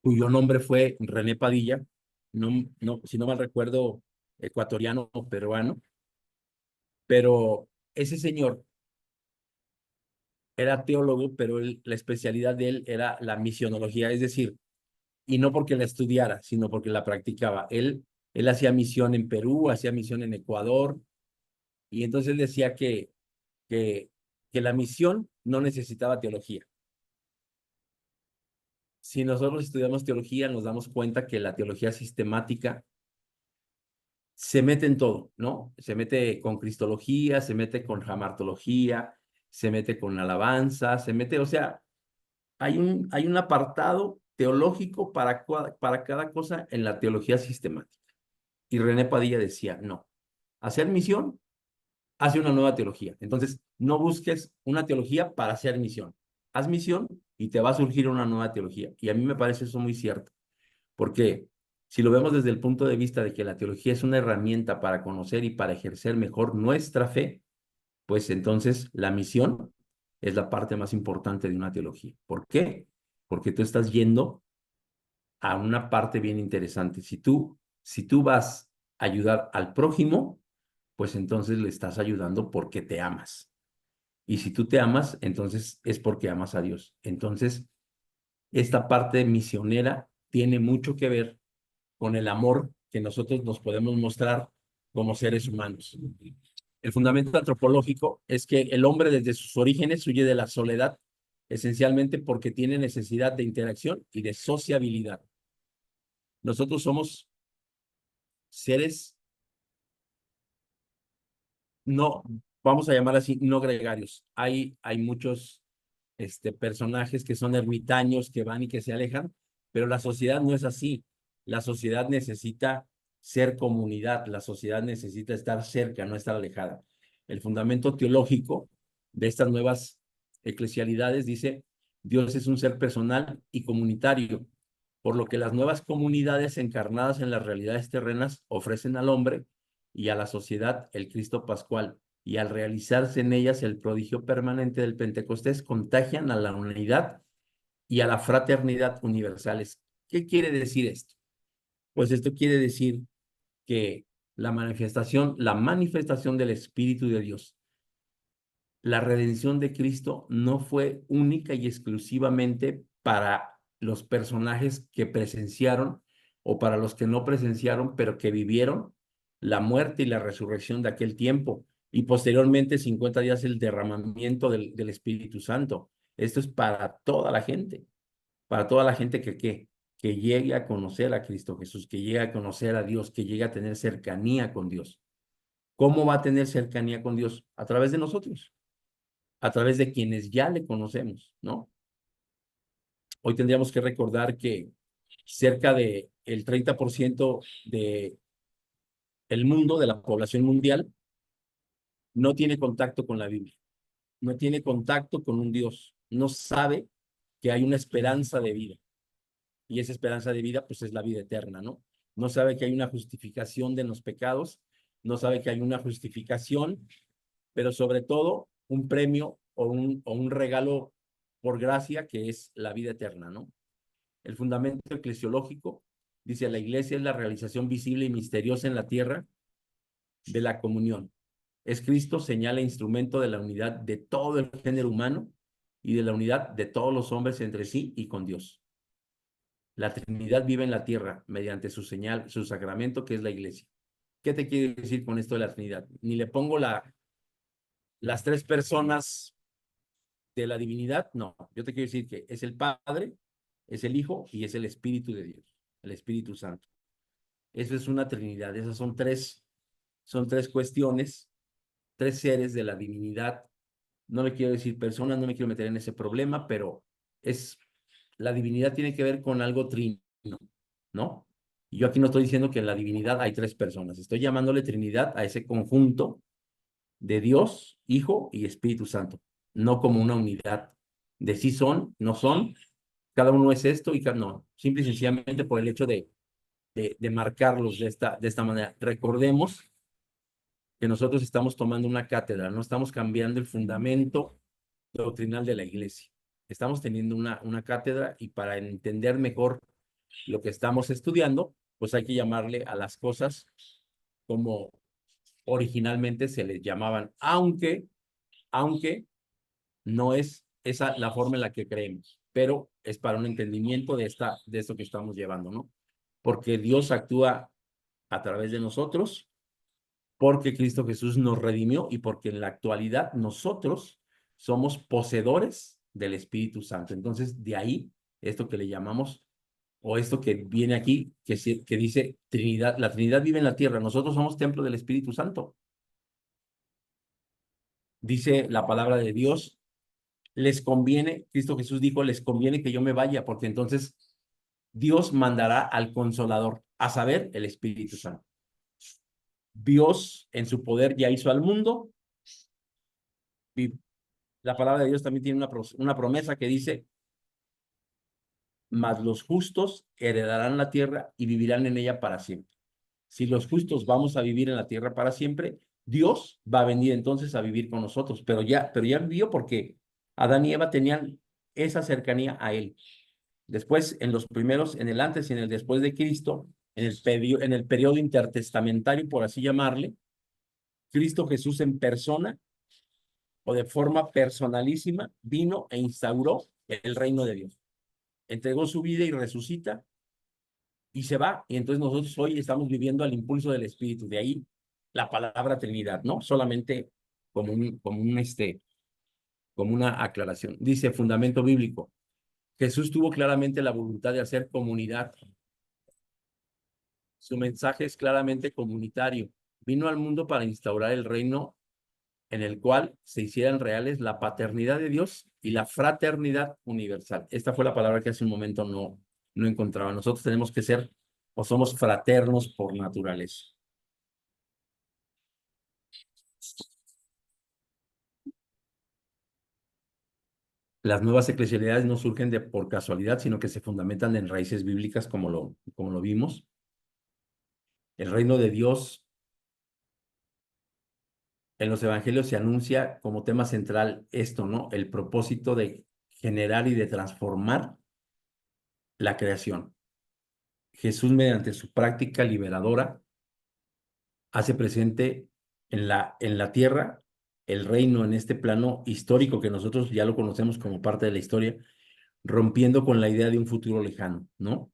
cuyo nombre fue René Padilla, si no mal recuerdo, ecuatoriano o peruano, pero ese señor era teólogo, pero la especialidad de él era la misionología, es decir, y no porque la estudiara, sino porque la practicaba. Él hacía misión en Perú, hacía misión en Ecuador, y entonces él decía que, que la misión no necesitaba teología. Si nosotros estudiamos teología, nos damos cuenta que la teología sistemática se mete en todo, ¿no? Se mete con cristología, se mete con jamartología, se mete con alabanza, se mete, o sea, hay un apartado teológico para cada cosa en la teología sistemática. Y René Padilla decía, no, hacer misión hace una nueva teología. Entonces, no busques una teología para hacer misión. Haz misión y te va a surgir una nueva teología. Y a mí me parece eso muy cierto, porque si lo vemos desde el punto de vista de que la teología es una herramienta para conocer y para ejercer mejor nuestra fe, pues entonces la misión es la parte más importante de una teología. ¿Por qué? Porque tú estás yendo a una parte bien interesante. Si tú vas a ayudar al prójimo, pues entonces le estás ayudando porque te amas. Y si tú te amas, entonces es porque amas a Dios. Entonces, esta parte misionera tiene mucho que ver con el amor que nosotros nos podemos mostrar como seres humanos. El fundamento antropológico es que el hombre desde sus orígenes huye de la soledad, esencialmente porque tiene necesidad de interacción y de sociabilidad. Nosotros somos seres no, vamos a llamar así, no gregarios. Hay muchos personajes que son ermitaños, que van y que se alejan, pero la sociedad no es así. La sociedad necesita ser comunidad, la sociedad necesita estar cerca, no estar alejada. El fundamento teológico de estas nuevas eclesialidades dice, Dios es un ser personal y comunitario, por lo que las nuevas comunidades encarnadas en las realidades terrenas ofrecen al hombre y a la sociedad el Cristo Pascual, y al realizarse en ellas el prodigio permanente del Pentecostés, contagian a la unidad y a la fraternidad universales. ¿Qué quiere decir esto? Pues esto quiere decir que la manifestación del Espíritu de Dios, la redención de Cristo no fue única y exclusivamente para los personajes que presenciaron o para los que no presenciaron, pero que vivieron la muerte y la resurrección de aquel tiempo y posteriormente 50 días el derramamiento del Espíritu Santo. Esto es para toda la gente que llegue a conocer a Cristo Jesús, que llegue a conocer a Dios, que llegue a tener cercanía con Dios. ¿Cómo va a tener cercanía con Dios? A través de nosotros, a través de quienes ya le conocemos, ¿no? Hoy tendríamos que recordar que cerca de el 30% de el mundo, de la población mundial, no tiene contacto con la Biblia, no tiene contacto con un Dios, no sabe que hay una esperanza de vida. Y esa esperanza de vida, pues es la vida eterna, ¿no? No sabe que hay una justificación de los pecados, no sabe que hay una justificación, pero sobre todo un premio o un regalo por gracia que es la vida eterna, ¿no? El fundamento eclesiológico dice, la iglesia es la realización visible y misteriosa en la tierra de la comunión. Es Cristo señal e instrumento de la unidad de todo el género humano y de la unidad de todos los hombres entre sí y con Dios. La Trinidad vive en la tierra mediante su señal, su sacramento, que es la iglesia. ¿Qué te quiere decir con esto de la Trinidad? Ni le pongo las tres personas de la divinidad, no. Yo te quiero decir que es el Padre, es el Hijo y es el Espíritu de Dios, el Espíritu Santo. Eso es una Trinidad. Esas son tres cuestiones, tres seres de la divinidad. No le quiero decir personas, no me quiero meter en ese problema, pero la divinidad tiene que ver con algo trino, ¿no? Y yo aquí no estoy diciendo que en la divinidad hay tres personas, estoy llamándole Trinidad a ese conjunto de Dios, Hijo y Espíritu Santo, no como una unidad de sí son, no son, cada uno es esto y cada no, simple y sencillamente por el hecho de marcarlos de esta manera. Recordemos que nosotros estamos tomando una cátedra, no estamos cambiando el fundamento doctrinal de la iglesia. Estamos teniendo una cátedra y para entender mejor lo que estamos estudiando, pues hay que llamarle a las cosas como originalmente se les llamaban, aunque no es esa la forma en la que creemos, pero es para un entendimiento de esto que estamos llevando, ¿no? Porque Dios actúa a través de nosotros, porque Cristo Jesús nos redimió y porque en la actualidad nosotros somos poseedores del Espíritu Santo. Entonces, de ahí, esto que le llamamos, o esto que viene aquí, que dice Trinidad, la Trinidad vive en la tierra, nosotros somos templo del Espíritu Santo. Dice la palabra de Dios, les conviene, Cristo Jesús dijo, les conviene que yo me vaya, porque entonces Dios mandará al Consolador, a saber, el Espíritu Santo. Dios en su poder ya hizo al mundo, y la palabra de Dios también tiene una promesa que dice, mas los justos heredarán la tierra y vivirán en ella para siempre. Si los justos vamos a vivir en la tierra para siempre, Dios va a venir entonces a vivir con nosotros, pero ya vivió porque Adán y Eva tenían esa cercanía a él. Después, en los primeros, en el antes y en el después de Cristo, en el periodo intertestamentario, por así llamarle, Cristo Jesús en persona o de forma personalísima vino e instauró el reino de Dios. Entregó su vida y resucita y se va. Y entonces nosotros hoy estamos viviendo al impulso del Espíritu. De ahí la palabra Trinidad, ¿no? Solamente como una aclaración. Dice fundamento bíblico. Jesús tuvo claramente la voluntad de hacer comunidad. Su mensaje es claramente comunitario. Vino al mundo para instaurar el reino en el cual se hicieran reales la paternidad de Dios y la fraternidad universal. Esta fue la palabra que hace un momento no encontraba. Nosotros tenemos que ser o somos fraternos por naturaleza. Las nuevas eclesialidades no surgen por casualidad, sino que se fundamentan en raíces bíblicas como lo vimos. El reino de Dios en los evangelios se anuncia como tema central esto, ¿no? El propósito de generar y de transformar la creación. Jesús, mediante su práctica liberadora, hace presente en la tierra el reino en este plano histórico que nosotros ya lo conocemos como parte de la historia, rompiendo con la idea de un futuro lejano, ¿no?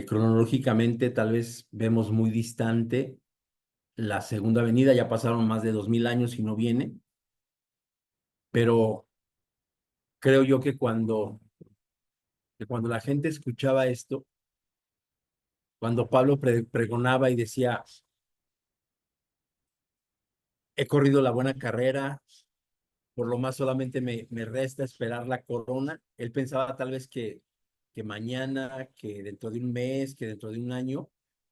Cronológicamente tal vez vemos muy distante la segunda venida, ya pasaron más de 2000 años y no viene, pero creo yo que cuando la gente escuchaba esto, cuando Pablo pregonaba y decía, he corrido la buena carrera, por lo más solamente me resta esperar la corona. Él pensaba tal vez que mañana, que dentro de un mes, que dentro de un año,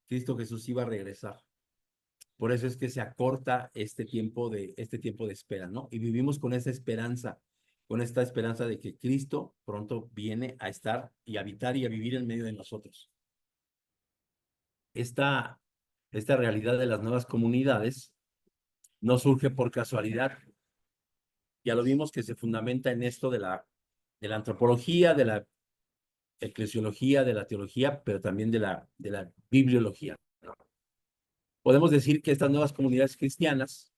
Cristo Jesús iba a regresar. Por eso es que se acorta este tiempo de espera, ¿no? Y vivimos con esta esperanza de que Cristo pronto viene a estar y a habitar y a vivir en medio de nosotros. Esta, esta realidad de las nuevas comunidades no surge por casualidad. Ya lo vimos que se fundamenta en esto de la antropología, de la eclesiología, de la teología, pero también de la bibliología, ¿no? Podemos decir que estas nuevas comunidades cristianas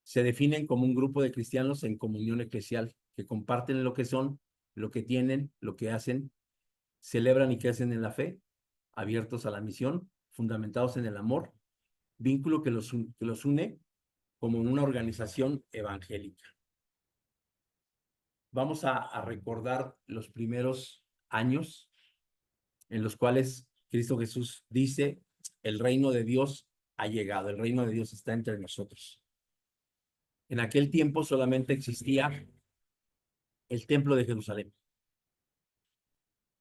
se definen como un grupo de cristianos en comunión eclesial, que comparten lo que son, lo que tienen, lo que hacen, celebran y crecen en la fe, abiertos a la misión, fundamentados en el amor, vínculo que los une como una organización evangélica. Vamos a recordar los primeros años en los cuales Cristo Jesús dice, el reino de Dios ha llegado, el reino de Dios está entre nosotros. En aquel tiempo solamente existía el templo de Jerusalén.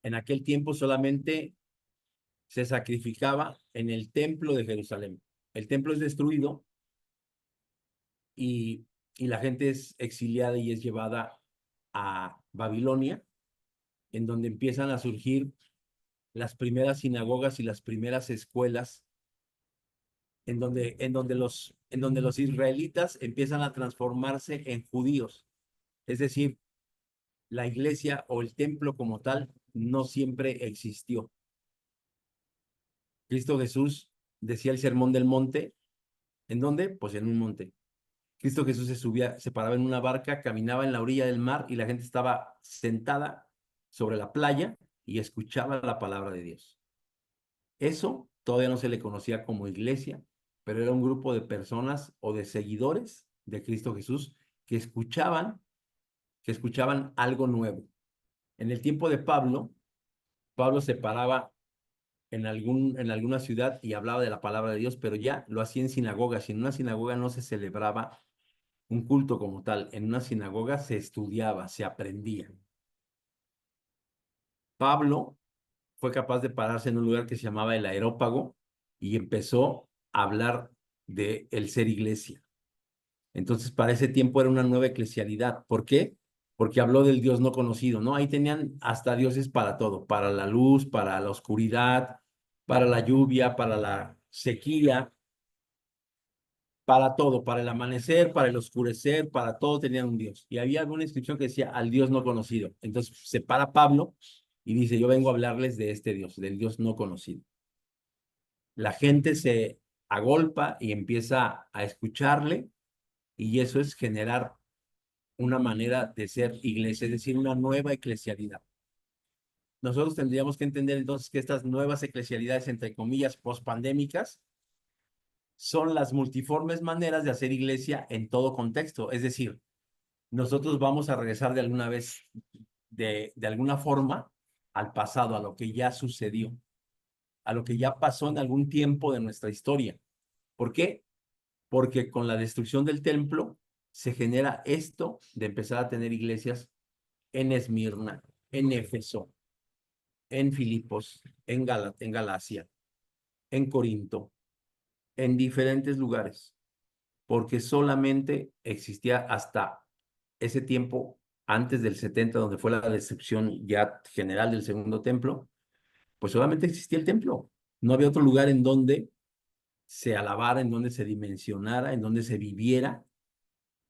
En aquel tiempo solamente se sacrificaba en el templo de Jerusalén. El templo es destruido y, y la gente es exiliada y es llevada a Babilonia, en donde empiezan a surgir las primeras sinagogas y las primeras escuelas en donde los israelitas empiezan a transformarse en judíos. Es decir, la iglesia o el templo como tal no siempre existió. Cristo Jesús decía el Sermón del Monte, ¿en dónde? Pues en un monte. Cristo Jesús se subía, se paraba en una barca, caminaba en la orilla del mar y la gente estaba sentada sobre la playa y escuchaba la palabra de Dios. Eso todavía no se le conocía como iglesia, pero era un grupo de personas o de seguidores de Cristo Jesús que escuchaban algo nuevo. En el tiempo de Pablo, Pablo se paraba en alguna ciudad y hablaba de la palabra de Dios, pero ya lo hacía en sinagogas y en una sinagoga no se celebraba un culto como tal, en una sinagoga se estudiaba, se aprendía. Pablo fue capaz de pararse en un lugar que se llamaba el Areópago y empezó a hablar de el ser iglesia. Entonces, para ese tiempo era una nueva eclesialidad. ¿Por qué? Porque habló del Dios no conocido, ¿no? Ahí tenían hasta dioses para todo, para la luz, para la oscuridad, para la lluvia, para la sequía, para todo, para el amanecer, para el oscurecer, para todo tenían un Dios. Y había alguna inscripción que decía al Dios no conocido. Entonces se para Pablo y dice, yo vengo a hablarles de este Dios, del Dios no conocido. La gente se agolpa y empieza a escucharle y eso es generar una manera de ser iglesia, es decir, una nueva eclesialidad. Nosotros tendríamos que entender entonces que estas nuevas eclesialidades, entre comillas, pospandémicas, son las multiformes maneras de hacer iglesia en todo contexto. Es decir, nosotros vamos a regresar de alguna vez, de alguna forma, al pasado, a lo que ya sucedió, a lo que ya pasó en algún tiempo de nuestra historia. ¿Por qué? Porque con la destrucción del templo se genera esto de empezar a tener iglesias en Esmirna, en Éfeso, en Filipos, en Galacia, en Corinto, en diferentes lugares, porque solamente existía hasta ese tiempo, antes del 70, donde fue la destrucción ya general del segundo templo, pues solamente existía el templo. No había otro lugar en donde se alabara, en donde se dimensionara, en donde se viviera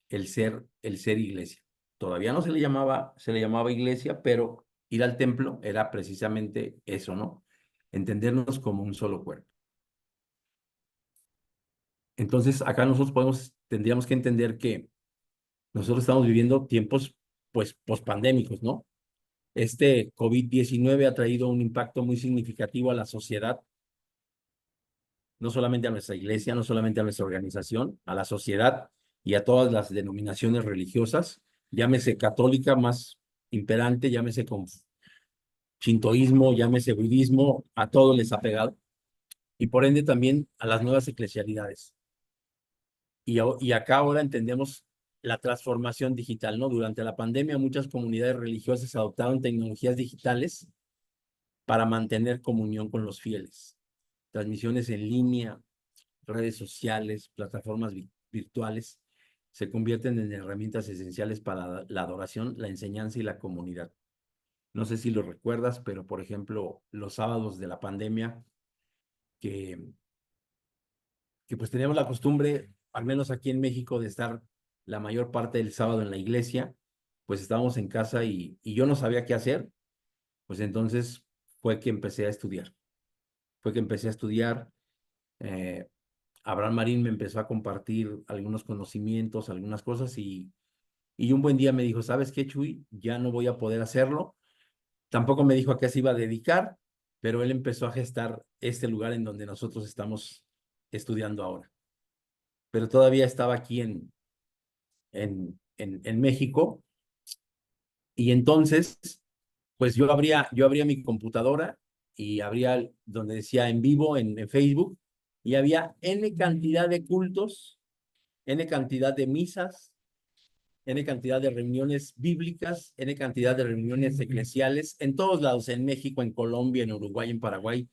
el ser iglesia. Todavía no se le llamaba iglesia, pero ir al templo era precisamente eso, ¿no? Entendernos como un solo cuerpo. Entonces, acá nosotros tendríamos que entender que nosotros estamos viviendo tiempos, pues, pospandémicos, ¿no? Este COVID-19 ha traído un impacto muy significativo a la sociedad, no solamente a nuestra iglesia, no solamente a nuestra organización, a la sociedad y a todas las denominaciones religiosas, llámese católica más imperante, llámese con shintoísmo, llámese budismo, a todos les ha pegado, y por ende también a las nuevas eclesialidades. Y acá ahora entendemos la transformación digital, ¿no? Durante la pandemia muchas comunidades religiosas adoptaron tecnologías digitales para mantener comunión con los fieles. Transmisiones en línea, redes sociales, plataformas virtuales, se convierten en herramientas esenciales para la adoración, la enseñanza y la comunidad. No sé si lo recuerdas, pero por ejemplo, los sábados de la pandemia, que, que pues teníamos la costumbre, al menos aquí en México, de estar la mayor parte del sábado en la iglesia, pues estábamos en casa y yo no sabía qué hacer, pues entonces fue que empecé a estudiar. Fue que empecé a estudiar. eh, Abraham Marín me empezó a compartir algunos conocimientos, algunas cosas y un buen día me dijo, ¿sabes qué, Chuy? Ya no voy a poder hacerlo. Tampoco me dijo a qué se iba a dedicar, pero él empezó a gestar este lugar en donde nosotros estamos estudiando ahora. Pero todavía estaba aquí en México y entonces, pues yo abría mi computadora y abría donde decía en vivo en Facebook y había N cantidad de cultos, N cantidad de misas, N cantidad de reuniones bíblicas, N cantidad de reuniones eclesiales, en todos lados, en México, en Colombia, en Uruguay, en Paraguay,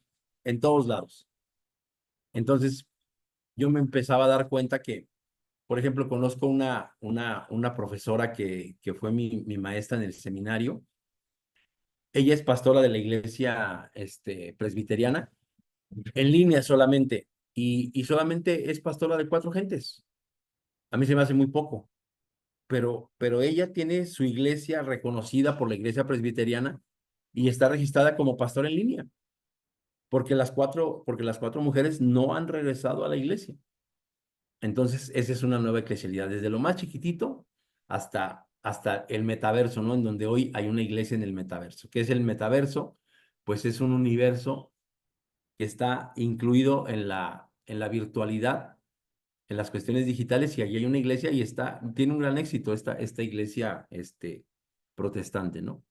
en todos lados. Entonces, yo me empezaba a dar cuenta que, por ejemplo, conozco una profesora que fue mi maestra en el seminario. ella es pastora de la iglesia presbiteriana, en línea solamente, y solamente es pastora de 4 gentes. A mí se me hace muy poco, pero ella tiene su iglesia reconocida por la iglesia presbiteriana y está registrada como pastora en línea, porque las 4 mujeres no han regresado a la iglesia. Entonces, esa es una nueva eclesialidad, desde lo más chiquitito hasta el metaverso, ¿no? En donde hoy hay una iglesia en el metaverso. ¿Qué es el metaverso? Pues es un universo que está incluido en la virtualidad, en las cuestiones digitales, y allí hay una iglesia y tiene un gran éxito esta iglesia protestante, ¿no?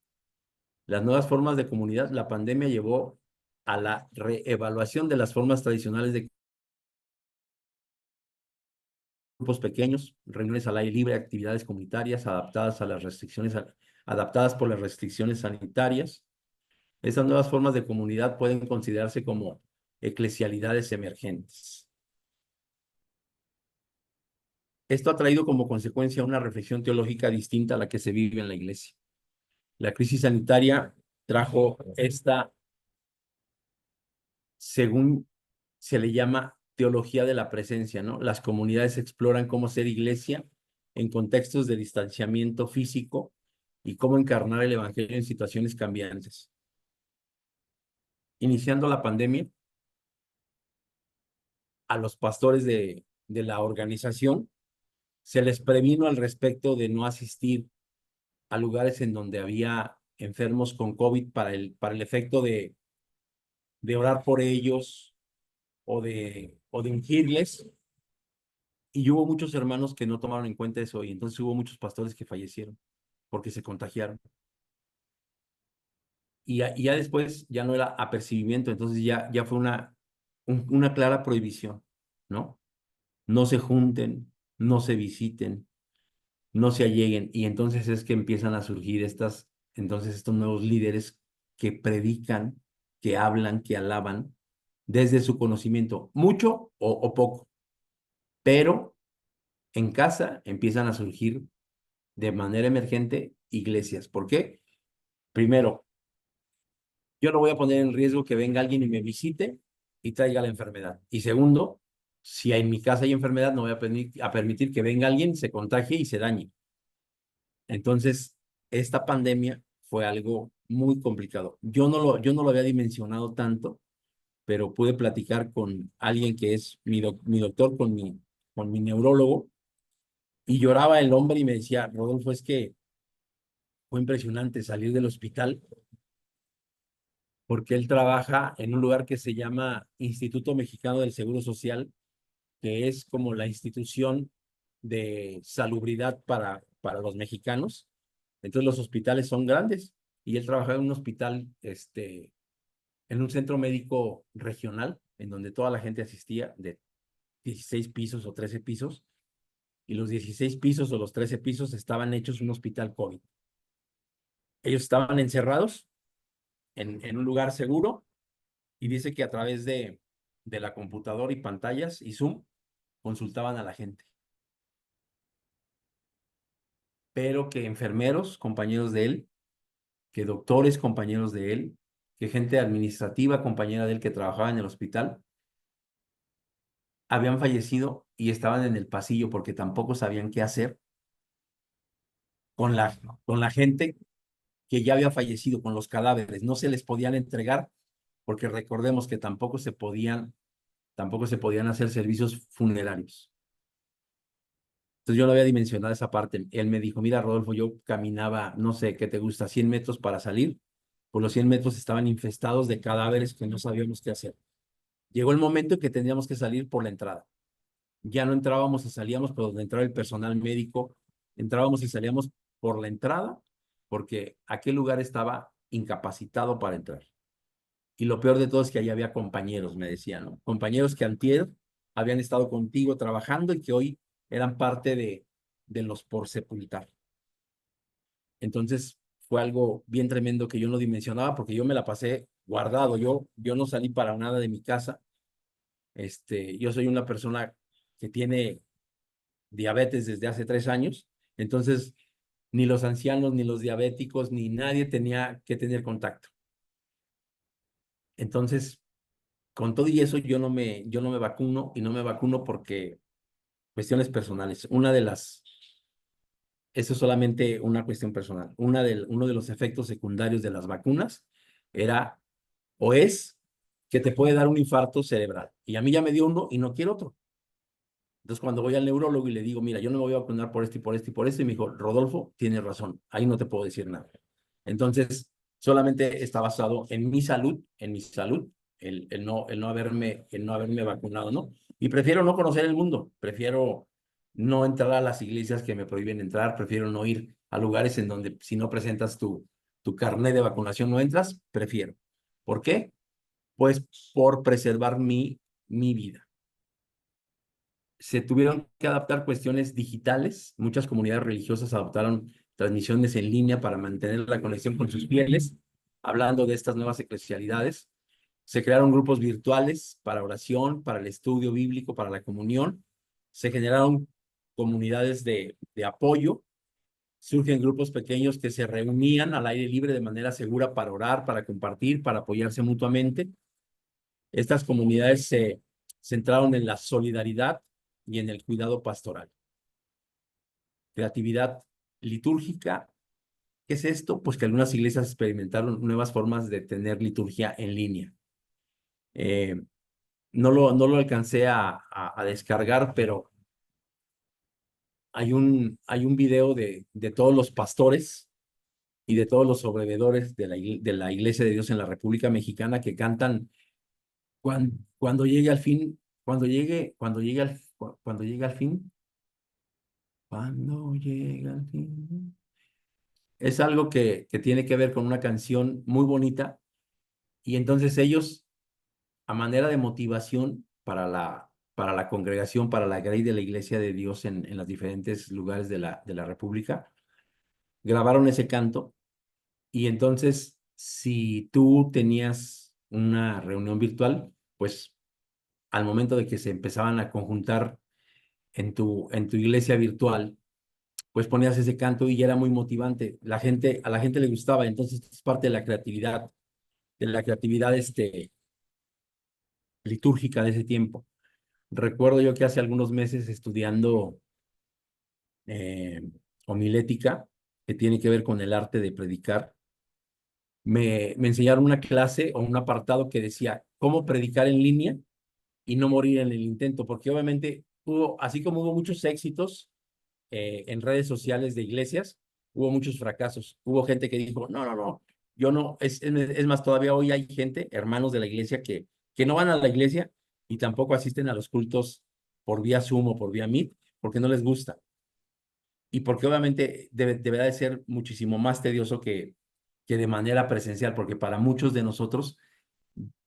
Las nuevas formas de comunidad, la pandemia llevó a la reevaluación de las formas tradicionales de grupos pequeños, reuniones al aire libre, actividades comunitarias adaptadas por las restricciones sanitarias. Estas nuevas formas de comunidad pueden considerarse como eclesialidades emergentes. Esto ha traído como consecuencia una reflexión teológica distinta a la que se vive en la iglesia. La crisis sanitaria trajo según se le llama teología de la presencia, ¿no? Las comunidades exploran cómo ser iglesia en contextos de distanciamiento físico y cómo encarnar el evangelio en situaciones cambiantes. Iniciando la pandemia, a los pastores de la organización se les previno al respecto de no asistir a lugares en donde había enfermos con COVID para el efecto de orar por ellos o de ungirles. Y hubo muchos hermanos que no tomaron en cuenta eso, y entonces hubo muchos pastores que fallecieron porque se contagiaron. Y ya después ya no era apercibimiento, entonces ya fue una clara prohibición, ¿no? No se junten, no se visiten, no se alleguen. Y entonces es que empiezan a surgir estos nuevos líderes que predican, que hablan, que alaban desde su conocimiento, mucho o poco, pero en casa empiezan a surgir de manera emergente iglesias. ¿Por qué? Primero, yo no voy a poner en riesgo que venga alguien y me visite y traiga la enfermedad. Y segundo, si en mi casa hay enfermedad, no voy a permitir que venga alguien, se contagie y se dañe. Entonces, esta pandemia fue algo muy complicado. Yo no lo había dimensionado tanto, pero pude platicar con alguien que es mi doctor, con mi neurólogo, y lloraba el hombre y me decía, Rodolfo, es que fue impresionante salir del hospital porque él trabaja en un lugar que se llama Instituto Mexicano del Seguro Social, que es como la institución de salubridad para los mexicanos. Entonces los hospitales son grandes y él trabajaba en un hospital, en un centro médico regional, en donde toda la gente asistía de 16 pisos o 13 pisos, y los 16 pisos o los 13 pisos estaban hechos un hospital COVID. Ellos estaban encerrados en un lugar seguro, y dice que a través de la computadora y pantallas y Zoom consultaban a la gente, pero que enfermeros, compañeros de él, que doctores, compañeros de él, que gente administrativa, compañera de él que trabajaba en el hospital, habían fallecido y estaban en el pasillo porque tampoco sabían qué hacer con la gente que ya había fallecido, con los cadáveres. No se les podían entregar porque recordemos que tampoco se podían hacer servicios funerarios. Entonces yo no había dimensionado esa parte. Él me dijo, mira, Rodolfo, yo caminaba, no sé, ¿qué te gusta? 100 metros para salir. Por los 100 metros estaban infestados de cadáveres que no sabíamos qué hacer. Llegó el momento en que teníamos que salir por la entrada. Ya no entrábamos y salíamos por donde entraba el personal médico. Entrábamos y salíamos por la entrada porque aquel lugar estaba incapacitado para entrar. Y lo peor de todo es que allí había compañeros, me decían, ¿no? Compañeros que antier habían estado contigo trabajando y que hoy eran parte de los por sepultar. Entonces fue algo bien tremendo que yo no dimensionaba porque yo me la pasé guardado. Yo no salí para nada de mi casa. Yo soy una persona que tiene diabetes desde hace 3 años. Entonces ni los ancianos, ni los diabéticos, ni nadie tenía que tener contacto. Entonces, con todo y eso, yo no me vacuno, y no me vacuno porque cuestiones personales. Eso es solamente una cuestión personal. Uno de los efectos secundarios de las vacunas era o es que te puede dar un infarto cerebral. Y a mí ya me dio uno y no quiero otro. Entonces, cuando voy al neurólogo y le digo, mira, yo no me voy a vacunar por esto y por esto y por esto, y me dijo, Rodolfo, tienes razón, ahí no te puedo decir nada. Entonces, solamente está basado en mi salud, el no haberme vacunado, ¿no? Y prefiero no conocer el mundo, prefiero no entrar a las iglesias que me prohíben entrar, prefiero no ir a lugares en donde si no presentas tu carnet de vacunación no entras, prefiero. ¿Por qué? Pues por preservar mi vida. Se tuvieron que adaptar cuestiones digitales. Muchas comunidades religiosas adoptaron transmisiones en línea para mantener la conexión con sus fieles, hablando de estas nuevas eclesialidades. Se crearon grupos virtuales para oración, para el estudio bíblico, para la comunión. Se generaron comunidades de apoyo. Surgen grupos pequeños que se reunían al aire libre de manera segura para orar, para compartir, para apoyarse mutuamente. Estas comunidades se centraron en la solidaridad y en el cuidado pastoral. Creatividad litúrgica. ¿Qué es esto? Pues que algunas iglesias experimentaron nuevas formas de tener liturgia en línea. Eh, no lo alcancé a descargar, pero hay un video de todos los pastores y de todos los sobrevedores de la Iglesia de Dios en la República Mexicana que cantan cuando llegue al fin, cuando llegue al fin, cuando llega al fin. Es algo que tiene que ver con una canción muy bonita, y entonces ellos, a manera de motivación para la congregación, para la grey de la Iglesia de Dios en los diferentes lugares de la República, grabaron ese canto. Y entonces, si tú tenías una reunión virtual, pues al momento de que se empezaban a conjuntar en tu iglesia virtual, pues ponías ese canto y era muy motivante. A la gente le gustaba, entonces es parte de la creatividad litúrgica de ese tiempo. Recuerdo yo que hace algunos meses estudiando eh, homilética, que tiene que ver con el arte de predicar, me enseñaron una clase o un apartado que decía cómo predicar en línea y no morir en el intento, porque obviamente así como hubo muchos éxitos en redes sociales de iglesias, hubo muchos fracasos. Hubo gente que dijo, no, no, no, yo no, es más, todavía hoy hay gente, hermanos de la iglesia, que no van a la iglesia y tampoco asisten a los cultos por vía Zoom o por vía Meet, porque no les gusta. Y porque obviamente deberá de ser muchísimo más tedioso que de manera presencial, porque para muchos de nosotros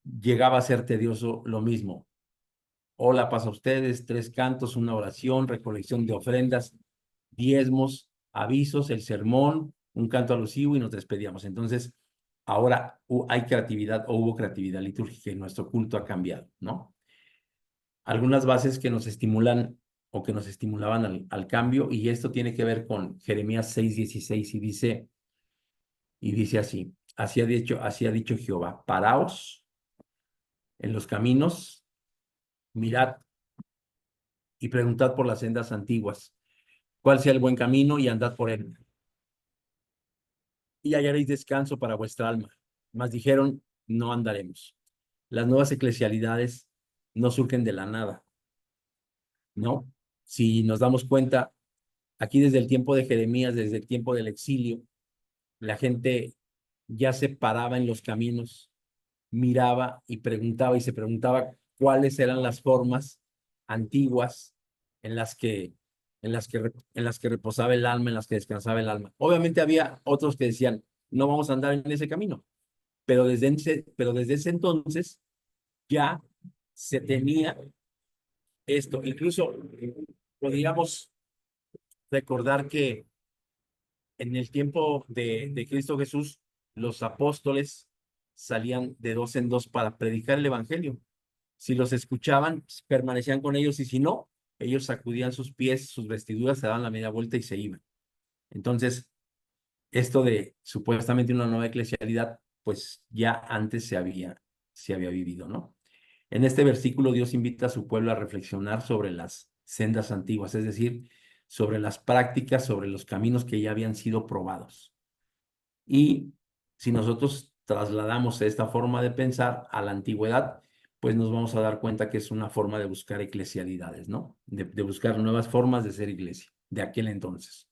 llegaba a ser tedioso lo mismo. Hola, pasa a ustedes, 3 cantos, una oración, recolección de ofrendas, diezmos, avisos, el sermón, un canto alusivo y nos despedíamos. Entonces, ahora hay creatividad o hubo creatividad litúrgica y nuestro culto ha cambiado, ¿no? Algunas bases que nos estimulan o que nos estimulaban al cambio, y esto tiene que ver con Jeremías 6:16 y dice así, así ha dicho Jehová, paraos en los caminos, mirad y preguntad por las sendas antiguas, cuál sea el buen camino y andad por él, y hallaréis descanso para vuestra alma. Mas dijeron, no andaremos. Las nuevas eclesialidades no surgen de la nada, ¿no? Si nos damos cuenta, aquí desde el tiempo de Jeremías, desde el tiempo del exilio, la gente ya se paraba en los caminos, miraba y preguntaba y se preguntaba cuáles eran las formas antiguas en las que, en las que reposaba el alma, en las que descansaba el alma. Obviamente había otros que decían, no vamos a andar en ese camino, pero desde ese entonces ya se tenía esto. Incluso podríamos recordar que en el tiempo de Cristo Jesús, los apóstoles salían de dos en dos para predicar el evangelio. Si los escuchaban, permanecían con ellos, y si no, ellos sacudían sus pies, sus vestiduras, se daban la media vuelta y se iban. Entonces, Esto de supuestamente una nueva eclesialidad, pues ya antes se había vivido, ¿no? En este versículo Dios invita a su pueblo a reflexionar sobre las sendas antiguas, es decir, sobre las prácticas, sobre los caminos que ya habían sido probados. Y si nosotros trasladamos esta forma de pensar a la antigüedad, pues nos vamos a dar cuenta que es una forma de buscar eclesialidades, ¿no? De buscar nuevas formas de ser iglesia, de aquel entonces.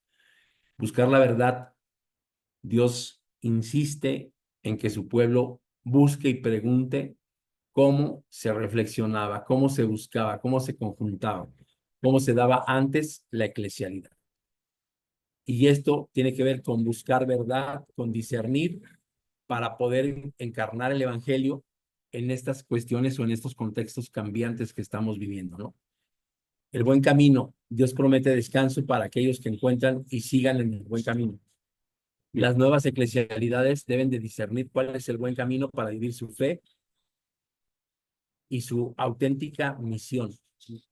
Buscar la verdad. Dios insiste en que su pueblo busque y pregunte cómo se reflexionaba, cómo se buscaba, cómo se conjuntaba, cómo se daba antes la eclesialidad. Y esto tiene que ver con buscar verdad, con discernir para poder encarnar el evangelio en estas cuestiones o en estos contextos cambiantes que estamos viviendo, ¿no? El buen camino, Dios promete descanso para aquellos que encuentran y sigan en el buen camino. Y las nuevas eclesialidades deben de discernir cuál es el buen camino para vivir su fe y su auténtica misión.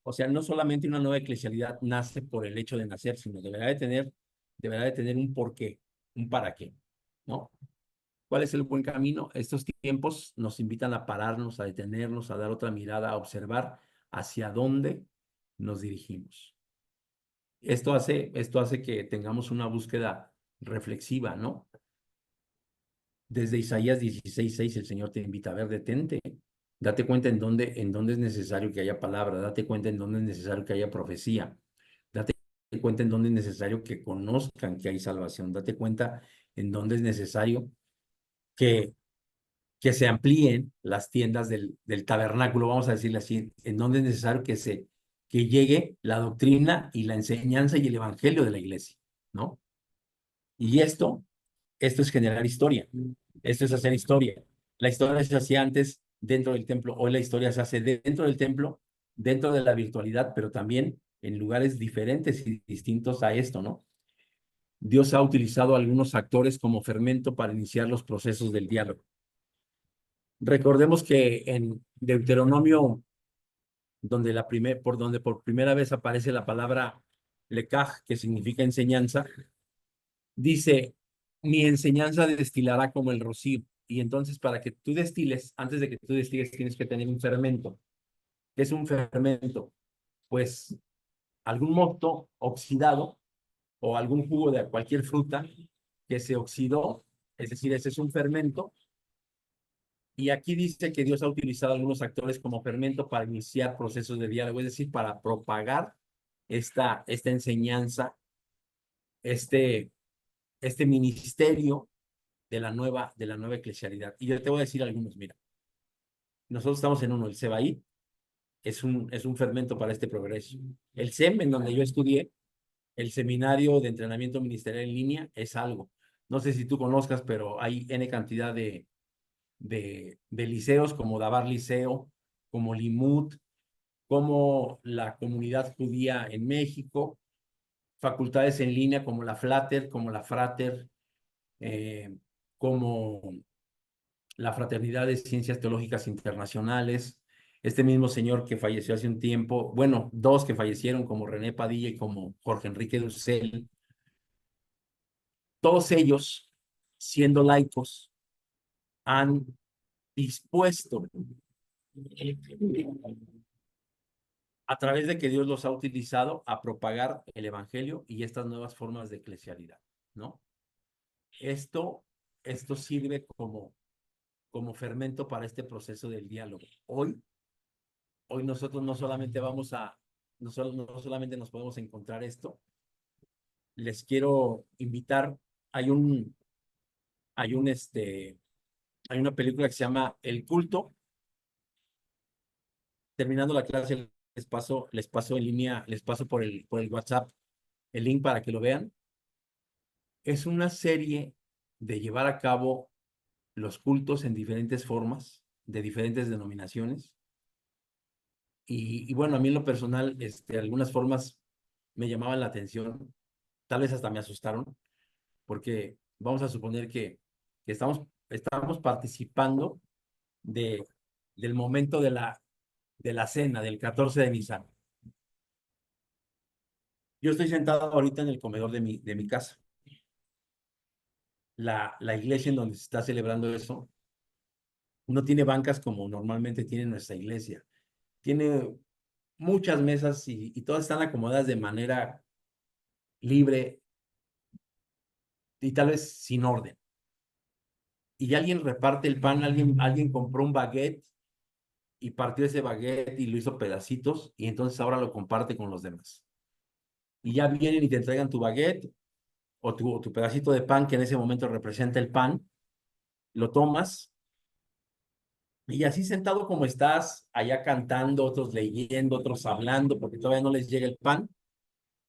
O sea, no solamente una nueva eclesialidad nace por el hecho de nacer, sino deberá de tener un porqué, un para qué, ¿no? ¿Cuál es el buen camino? Estos tiempos nos invitan a pararnos, a detenernos, a dar otra mirada, a observar hacia dónde nos dirigimos. Esto hace que tengamos una búsqueda reflexiva, ¿no? Desde Isaías 16:6 el Señor te invita a ver, detente, date cuenta en dónde es necesario que haya palabra, date cuenta en dónde es necesario que haya profecía, date cuenta en dónde es necesario que conozcan que hay salvación, date cuenta en dónde es necesario que, que se amplíen las tiendas del tabernáculo, vamos a decirle así, en dónde es necesario que llegue la doctrina y la enseñanza y el evangelio de la iglesia, ¿no? Y esto es generar historia. Esto es hacer historia. La historia se hacía antes dentro del templo. Hoy la historia se hace dentro del templo, dentro de la virtualidad, pero también en lugares diferentes y distintos a esto, ¿no? Dios ha utilizado a algunos actores como fermento para iniciar los procesos del diálogo. Recordemos que en Deuteronomio, donde por primera vez aparece la palabra lekaj, que significa enseñanza, dice, mi enseñanza destilará como el rocío. Y entonces para que tú destiles, antes de que tú destiles, tienes que tener un fermento. ¿Qué es un fermento? Pues algún mosto oxidado o algún jugo de cualquier fruta que se oxidó, es decir, ese es un fermento. Y aquí dice que Dios ha utilizado algunos actores como fermento para iniciar procesos de diálogo, es decir, para propagar esta enseñanza, este, este ministerio de la nueva eclesialidad. Y yo te voy a decir algunos, mira, nosotros estamos en uno, el CEBAI es un fermento para este progreso. El SEM, en donde yo estudié, el Seminario de Entrenamiento Ministerial en Línea, es algo. No sé si tú conozcas, pero hay N cantidad de liceos como Dabar Liceo, como Limud, como la comunidad judía en México, facultades en línea como la Flatter, como la Frater, como la Fraternidad de Ciencias Teológicas Internacionales, este mismo señor que falleció hace un tiempo, bueno, dos que fallecieron como René Padilla y como Jorge Enrique Dussel, todos ellos, siendo laicos, han dispuesto a través de que Dios los ha utilizado a propagar el evangelio y estas nuevas formas de eclesialidad, ¿no? Esto, esto sirve como fermento para este proceso del diálogo. Hoy nosotros no solamente no solamente nos podemos encontrar esto, les quiero invitar, hay un, hay un, este, hay una película que se llama El Culto. Terminando la clase, les paso en línea, les paso por el WhatsApp el link para que lo vean. Es una serie de llevar a cabo los cultos en diferentes formas, de diferentes denominaciones. Y bueno, a mí en lo personal, algunas formas me llamaban la atención, tal vez hasta me asustaron, porque vamos a suponer que estamos participando de, del momento de la cena, del 14 de Nisan. Yo estoy sentado ahorita en el comedor de mi casa. la iglesia en donde se está celebrando eso no tiene bancas como normalmente tiene nuestra iglesia. Tiene muchas mesas y todas están acomodadas de manera libre y tal vez sin orden. Y alguien reparte el pan, alguien compró un baguette y partió ese baguette y lo hizo pedacitos y entonces ahora lo comparte con los demás. Y ya vienen y te entregan tu baguette o tu pedacito de pan que en ese momento representa el pan, lo tomas y así sentado como estás, allá cantando, otros leyendo, otros hablando, porque todavía no les llega el pan,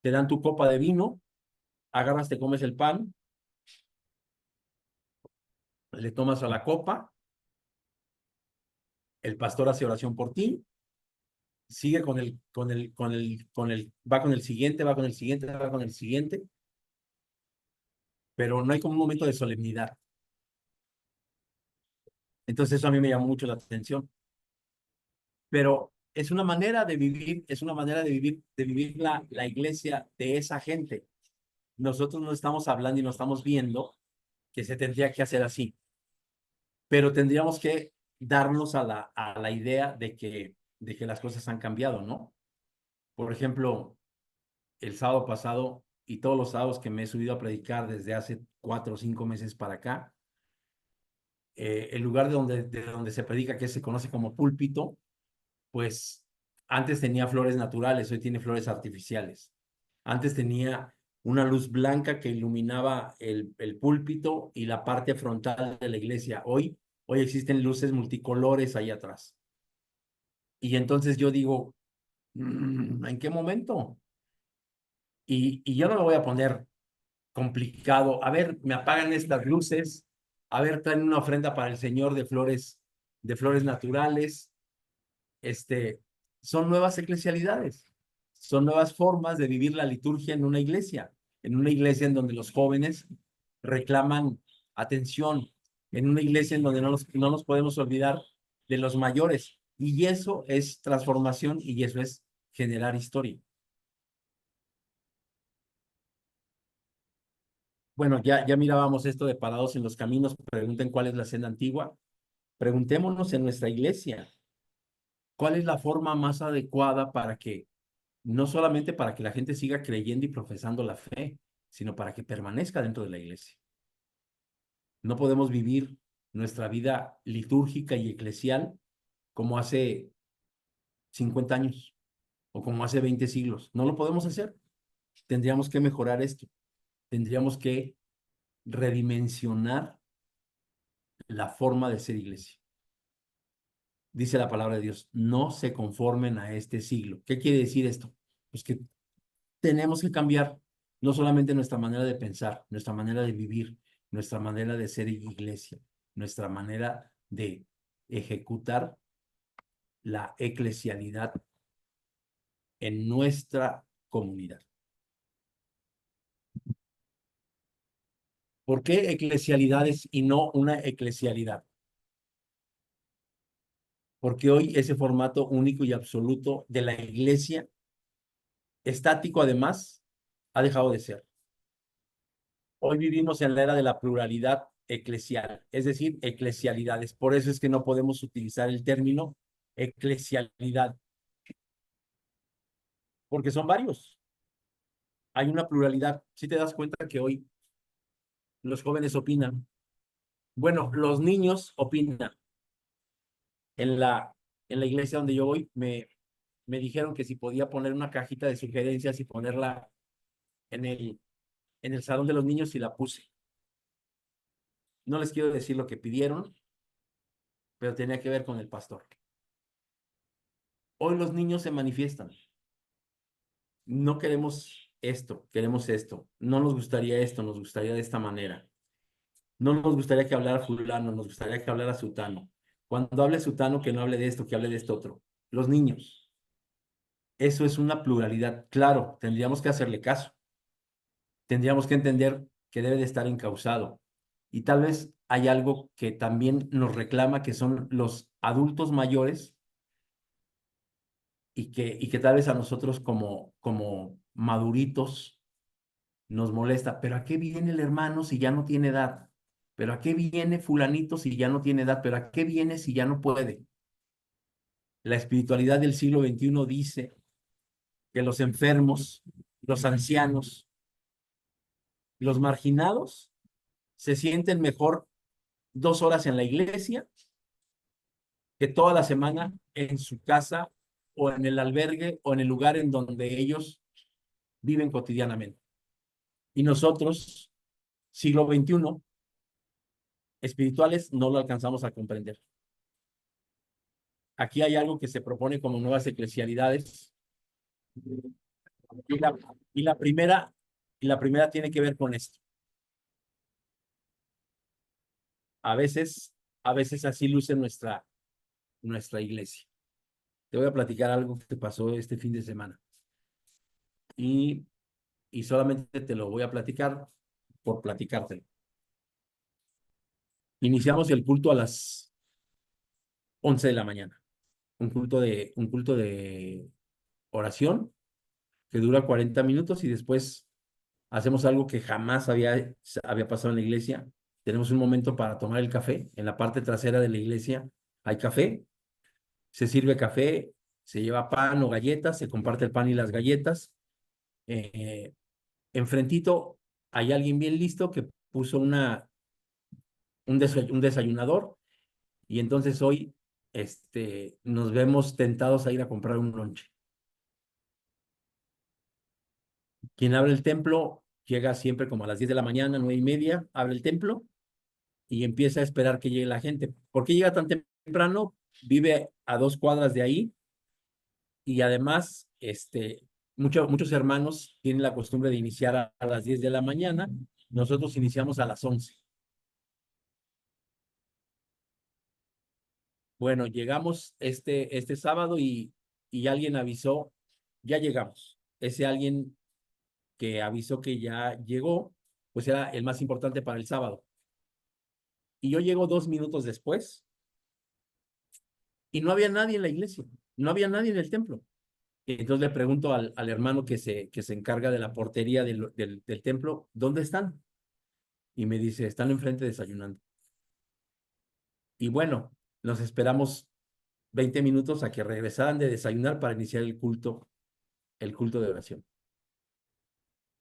te dan tu copa de vino, agarras, te comes el pan, le tomas a la copa, el pastor hace oración por ti, sigue va con el siguiente, va con el siguiente, va con el siguiente, pero no hay como un momento de solemnidad. Entonces eso a mí me llamó mucho la atención. Pero es una manera de vivir, es una manera de vivir la iglesia de esa gente. Nosotros no estamos hablando y no estamos viendo que se tendría que hacer así, pero tendríamos que darnos a la idea de que las cosas han cambiado, ¿no? Por ejemplo, el sábado pasado y todos los sábados que me he subido a predicar desde hace 4 o 5 meses para acá, el lugar de donde se predica, que se conoce como púlpito, pues antes tenía flores naturales, hoy tiene flores artificiales. Antes tenía una luz blanca que iluminaba el púlpito y la parte frontal de la iglesia. Hoy existen luces multicolores ahí atrás. Y entonces yo digo, ¿en qué momento? Y yo no me voy a poner complicado. A ver, me apagan estas luces. A ver, traen una ofrenda para el Señor de flores naturales. este, Son nuevas eclesialidades, son nuevas formas de vivir la liturgia en una iglesia en donde los jóvenes reclaman atención, en una iglesia en donde no nos podemos olvidar de los mayores. Y eso es transformación y eso es generar historia. Bueno, ya mirábamos esto de parados en los caminos, pregunten cuál es la senda antigua. Preguntémonos en nuestra iglesia, ¿cuál es la forma más adecuada para que no solamente para que la gente siga creyendo y profesando la fe, sino para que permanezca dentro de la iglesia? No podemos vivir nuestra vida litúrgica y eclesial como hace 50 años o como hace 20 siglos. No lo podemos hacer. Tendríamos que mejorar esto. Tendríamos que redimensionar la forma de ser iglesia. Dice la palabra de Dios, no se conformen a este siglo. ¿Qué quiere decir esto? Pues que tenemos que cambiar no solamente nuestra manera de pensar, nuestra manera de vivir, nuestra manera de ser iglesia, nuestra manera de ejecutar la eclesialidad en nuestra comunidad. ¿Por qué eclesialidades y no una eclesialidad? Porque hoy ese formato único y absoluto de la iglesia, estático además, ha dejado de ser. Hoy vivimos en la era de la pluralidad eclesial, es decir, eclesialidades. Por eso es que no podemos utilizar el término eclesialidad, porque son varios. Hay una pluralidad. Si te das cuenta que hoy los jóvenes opinan, bueno, los niños opinan. En en la iglesia donde yo voy, me dijeron que si podía poner una cajita de sugerencias y ponerla en en el salón de los niños y la puse. No les quiero decir lo que pidieron, pero tenía que ver con el pastor. Hoy los niños se manifiestan. No queremos esto, queremos esto. No nos gustaría esto, nos gustaría de esta manera. No nos gustaría que hablara fulano, nos gustaría que hablara sutano. Cuando hable sutano, que no hable de esto, que hable de esto otro. Los niños. Eso es una pluralidad. Claro, tendríamos que hacerle caso. Tendríamos que entender que debe de estar encauzado. Y tal vez hay algo que también nos reclama, que son los adultos mayores y que tal vez a nosotros como maduritos nos molesta. Pero ¿a qué viene el hermano si ya no tiene edad? ¿Pero a qué viene fulanito si ya no tiene edad? ¿Pero a qué viene si ya no puede? La espiritualidad del siglo XXI dice que los enfermos, los ancianos, los marginados se sienten mejor 2 horas en la iglesia que toda la semana en su casa o en el albergue o en el lugar en donde ellos viven cotidianamente. Y nosotros, siglo XXI, espirituales, no lo alcanzamos a comprender. Aquí hay algo que se propone como nuevas eclesialidades. Y la, y la primera, y la primera tiene que ver con esto. A veces, a veces así luce nuestra iglesia. Te voy a platicar algo que te pasó este fin de semana. Y, y solamente te lo voy a platicar por platicártelo. Iniciamos el culto a las 11 de la mañana. Un culto de oración que dura 40 minutos y después hacemos algo que jamás había pasado en la iglesia. Tenemos un momento para tomar el café. En la parte trasera de la iglesia hay café, se sirve café, se lleva pan o galletas, se comparte el pan y las galletas. Eh, Enfrentito hay alguien bien listo que puso un desayunador y entonces hoy nos vemos tentados a ir a comprar un lonche. Quien abre el templo llega siempre como a las 10 de la mañana, 9:30, abre el templo y empieza a esperar que llegue la gente. ¿Por qué llega tan temprano? Vive a 2 cuadras de ahí y además, muchos hermanos tienen la costumbre de iniciar a las 10 de la mañana. Nosotros iniciamos a las 11. Bueno, llegamos este sábado y alguien avisó, ya llegamos. Ese alguien que avisó que ya llegó, pues era el más importante para el sábado. Y yo llego 2 minutos después y no había nadie en la iglesia, no había nadie en el templo. Entonces le pregunto al hermano que se encarga de la portería del templo, ¿dónde están? Y me dice, están enfrente desayunando. Y bueno, nos esperamos 20 minutos a que regresaran de desayunar para iniciar el culto de oración.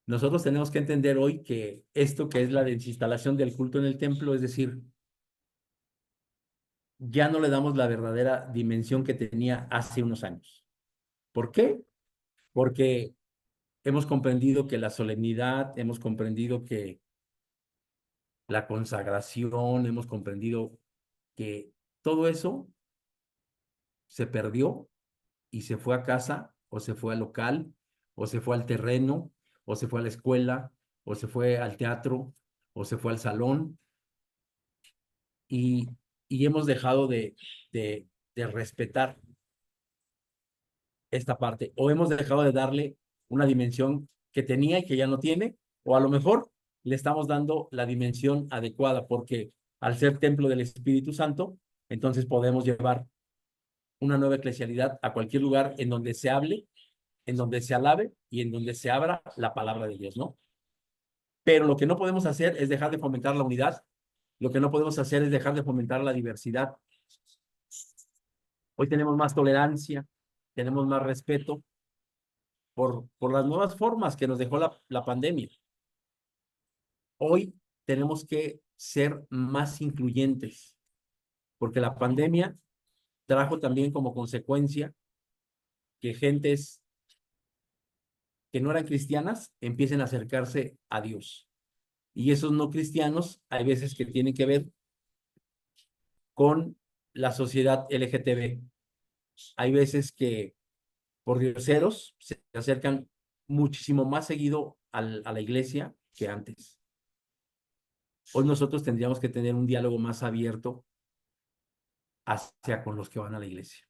Nosotros tenemos que entender hoy que esto que es la desinstalación del culto en el templo, es decir, ya no le damos la verdadera dimensión que tenía hace unos años. ¿Por qué? Porque hemos comprendido que la solemnidad, hemos comprendido que la consagración, hemos comprendido que todo eso se perdió y se fue a casa o se fue al local o se fue al terreno o se fue a la escuela o se fue al teatro o se fue al salón y, y hemos dejado de respetar esta parte o hemos dejado de darle una dimensión que tenía y que ya no tiene o a lo mejor le estamos dando la dimensión adecuada porque al ser templo del Espíritu Santo, entonces podemos llevar una nueva eclesialidad a cualquier lugar en donde se hable, en donde se alabe y en donde se abra la palabra de Dios, ¿no? Pero lo que no podemos hacer es dejar de fomentar la unidad, lo que no podemos hacer es dejar de fomentar la diversidad. Hoy tenemos más tolerancia, tenemos más respeto por las nuevas formas que nos dejó la pandemia. Hoy tenemos que ser más incluyentes, porque la pandemia trajo también como consecuencia que gentes que no eran cristianas empiecen a acercarse a Dios. Y esos no cristianos hay veces que tienen que ver con la sociedad LGTB. Hay veces que por dioseros se acercan muchísimo más seguido a la iglesia que antes. Hoy nosotros tendríamos que tener un diálogo más abierto hacia con los que van a la iglesia,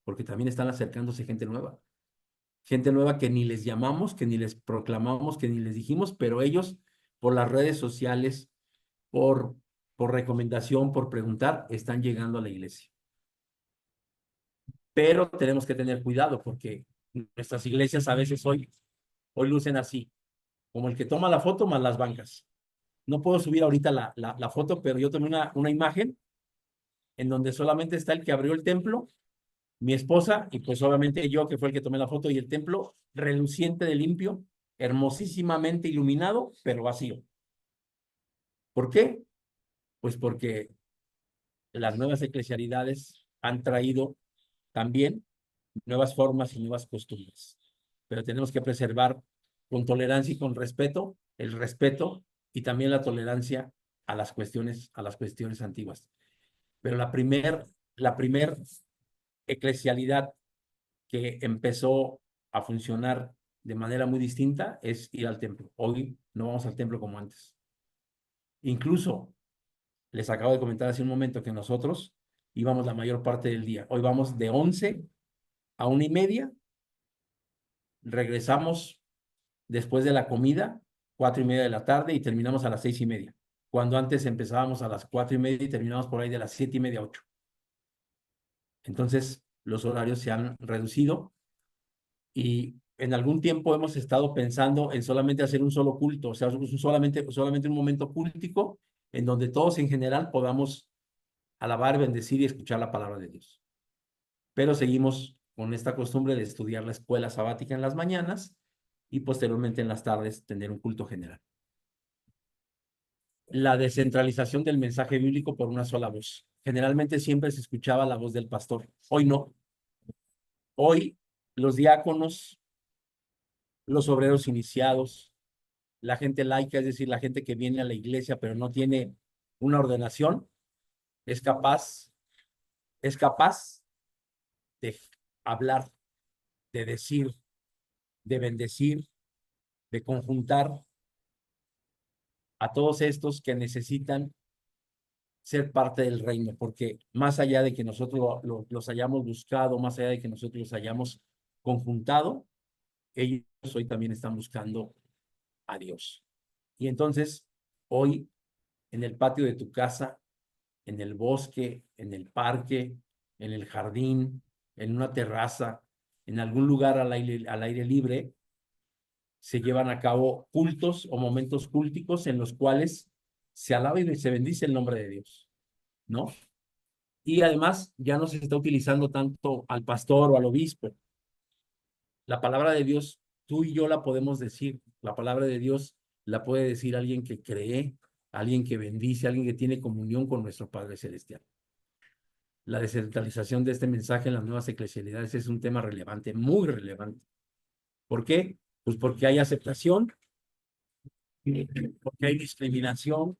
porque también están acercándose gente nueva que ni les llamamos, que ni les proclamamos, que ni les dijimos, pero ellos por las redes sociales, por, por recomendación, por preguntar, están llegando a la iglesia. Pero tenemos que tener cuidado porque nuestras iglesias a veces hoy lucen así, como el que toma la foto más las bancas. no puedo subir ahorita la foto, pero yo tomé una imagen en donde solamente está el que abrió el templo, mi esposa, y pues obviamente yo, que fue el que tomé la foto, y el templo reluciente de limpio, hermosísimamente iluminado, pero vacío. ¿Por qué? Pues porque las nuevas eclesialidades han traído también nuevas formas y nuevas costumbres. Pero tenemos que preservar con tolerancia y con respeto, el respeto y también la tolerancia a las cuestiones antiguas. Pero la primer eclesialidad que empezó a funcionar de manera muy distinta es ir al templo. Hoy no vamos al templo como antes. Incluso les acabo de comentar hace un momento que nosotros íbamos la mayor parte del día. Hoy vamos de 11 a 1:30, regresamos después de la comida, 4:30 de la tarde, y terminamos a las 6:30. Cuando antes empezábamos a las 4:30 y terminamos por ahí de las 7:30, 8. Entonces, los horarios se han reducido y en algún tiempo hemos estado pensando en solamente hacer un solo culto, o sea, solamente un momento cultico en donde todos en general podamos alabar, bendecir y escuchar la palabra de Dios. Pero seguimos con esta costumbre de estudiar la escuela sabática en las mañanas y posteriormente en las tardes tener un culto general. La descentralización del mensaje bíblico por una sola voz. Generalmente siempre se escuchaba la voz del pastor. Hoy no. Hoy los diáconos, los obreros iniciados, la gente laica, es decir, la gente que viene a la iglesia pero no tiene una ordenación, es capaz de hablar, de decir, de bendecir, de conjuntar a todos estos que necesitan ser parte del reino, porque más allá de que nosotros los hayamos buscado, más allá de que nosotros los hayamos conjuntado, ellos hoy también están buscando a Dios. Y entonces, hoy, en el patio de tu casa, en el bosque, en el parque, en el jardín, en una terraza, en algún lugar al aire libre, se llevan a cabo cultos o momentos cúlticos en los cuales se alaba y se bendice el nombre de Dios, ¿no? Y además ya no se está utilizando tanto al pastor o al obispo. La palabra de Dios, tú y yo la podemos decir. La palabra de Dios la puede decir alguien que cree, alguien que bendice, alguien que tiene comunión con nuestro Padre Celestial. La descentralización de este mensaje en las nuevas eclesialidades es un tema relevante, muy relevante. ¿Por qué? Pues porque hay aceptación, porque hay discriminación,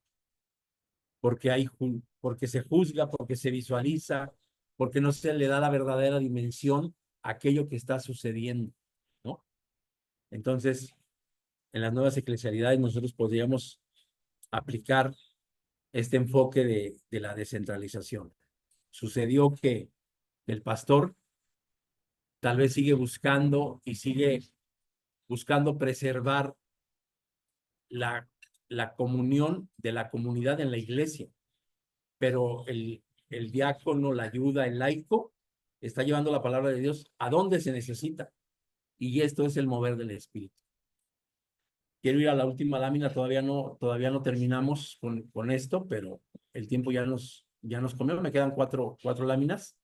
porque se juzga, porque se visualiza, porque no se le da la verdadera dimensión a aquello que está sucediendo, ¿no? Entonces, en las nuevas eclesialidades nosotros podríamos aplicar este enfoque de la descentralización. Sucedió que el pastor tal vez sigue buscando y sigue buscando preservar la, la comunión de la comunidad en la iglesia, pero el diácono, la ayuda, el laico, está llevando la palabra de Dios a donde se necesita. Y esto es el mover del Espíritu. Quiero ir a la última lámina, todavía no terminamos con esto, pero el tiempo ya nos comió, me quedan cuatro láminas.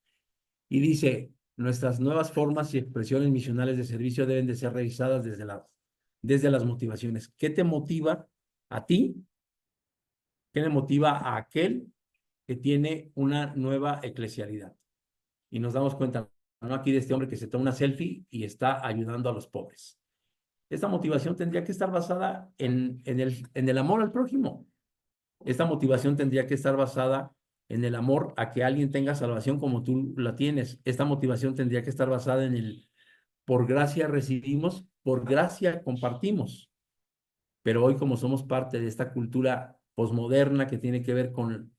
Y dice, nuestras nuevas formas y expresiones misionales de servicio deben de ser revisadas desde las motivaciones. ¿Qué te motiva a ti? ¿Qué le motiva a aquel que tiene una nueva eclesialidad? Y nos damos cuenta, ¿no? Aquí de este hombre que se toma una selfie y está ayudando a los pobres. Esta motivación tendría que estar basada en el amor al prójimo. Esta motivación tendría que estar basada en el amor a que alguien tenga salvación como tú la tienes. Esta motivación tendría que estar basada en el por gracia recibimos, por gracia compartimos. Pero hoy, como somos parte de esta cultura posmoderna que tiene que ver con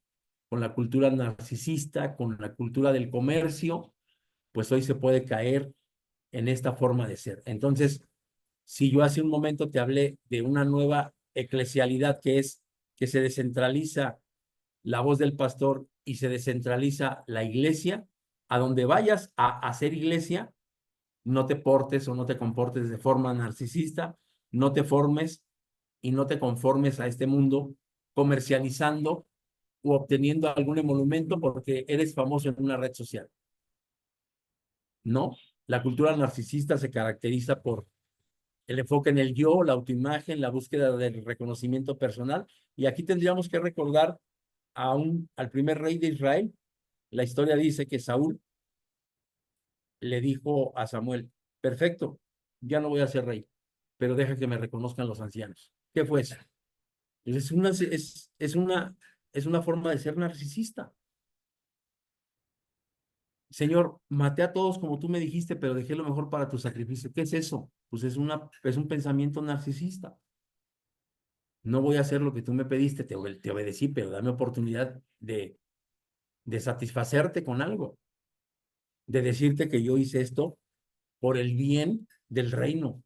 la cultura narcisista, con la cultura del comercio, pues hoy se puede caer en esta forma de ser. Entonces, si yo hace un momento te hablé de una nueva eclesialidad que es que se descentraliza la voz del pastor y se descentraliza la iglesia, a donde vayas a hacer iglesia, no te portes o no te comportes de forma narcisista, no te formes y no te conformes a este mundo comercializando o obteniendo algún emolumento porque eres famoso en una red social. No, la cultura narcisista se caracteriza por el enfoque en el yo, la autoimagen, la búsqueda del reconocimiento personal. Y aquí tendríamos que recordar al primer rey de Israel. La historia dice que Saúl le dijo a Samuel: perfecto, ya no voy a ser rey, pero deja que me reconozcan los ancianos. ¿Qué fue eso? Es una forma de ser narcisista. Señor, maté a todos como tú me dijiste, pero dejé lo mejor para tu sacrificio. ¿Qué es eso? Pues es un pensamiento narcisista. No voy a hacer lo que tú me pediste, te obedecí, pero dame oportunidad de satisfacerte con algo, de decirte que yo hice esto por el bien del reino.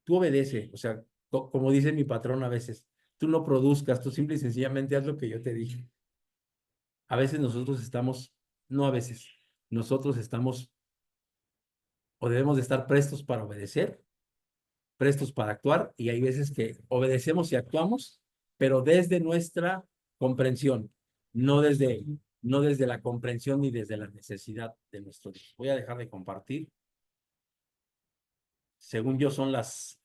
Tú obedece, o sea, como dice mi patrón a veces, tú no produzcas, tú simple y sencillamente haz lo que yo te dije. A veces no a veces, nosotros estamos o debemos de estar prestos para obedecer, prestos para actuar, y hay veces que obedecemos y actuamos, pero desde nuestra comprensión, no desde la comprensión ni desde la necesidad de nuestro Dios. Voy a dejar de compartir. Según yo son las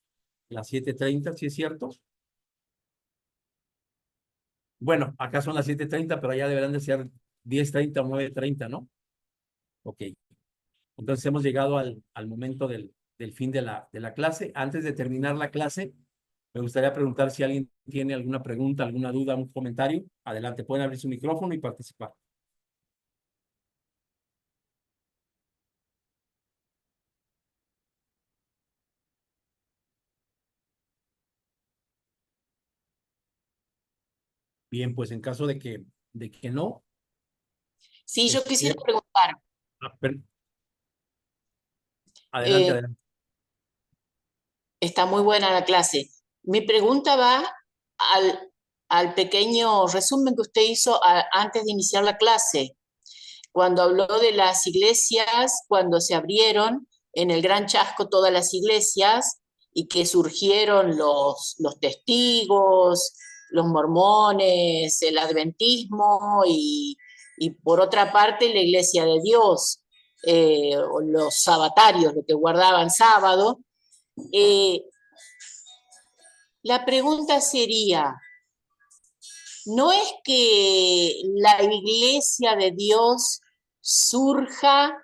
7:30, ¿sí es cierto? Bueno, acá son las 7:30, pero allá deberán de ser 10:30 o 9:30, ¿no? Ok. Entonces hemos llegado al momento del fin de la clase. Antes de terminar la clase, me gustaría preguntar si alguien tiene alguna pregunta, alguna duda, un comentario. Adelante, pueden abrir su micrófono y participar. Bien, pues en caso de que no, Sí, yo quisiera este, preguntar. ah, per- adelante, eh, adelante. Está muy buena la clase. Mi pregunta va al pequeño resumen que usted hizo antes de iniciar la clase, cuando habló de las iglesias, cuando se abrieron en el Gran Chasco todas las iglesias y que surgieron los testigos, los mormones, el adventismo y por otra parte la iglesia de Dios, o los sabatarios, los que guardaban sábado. Eh, la pregunta sería, ¿no es que la iglesia de Dios surja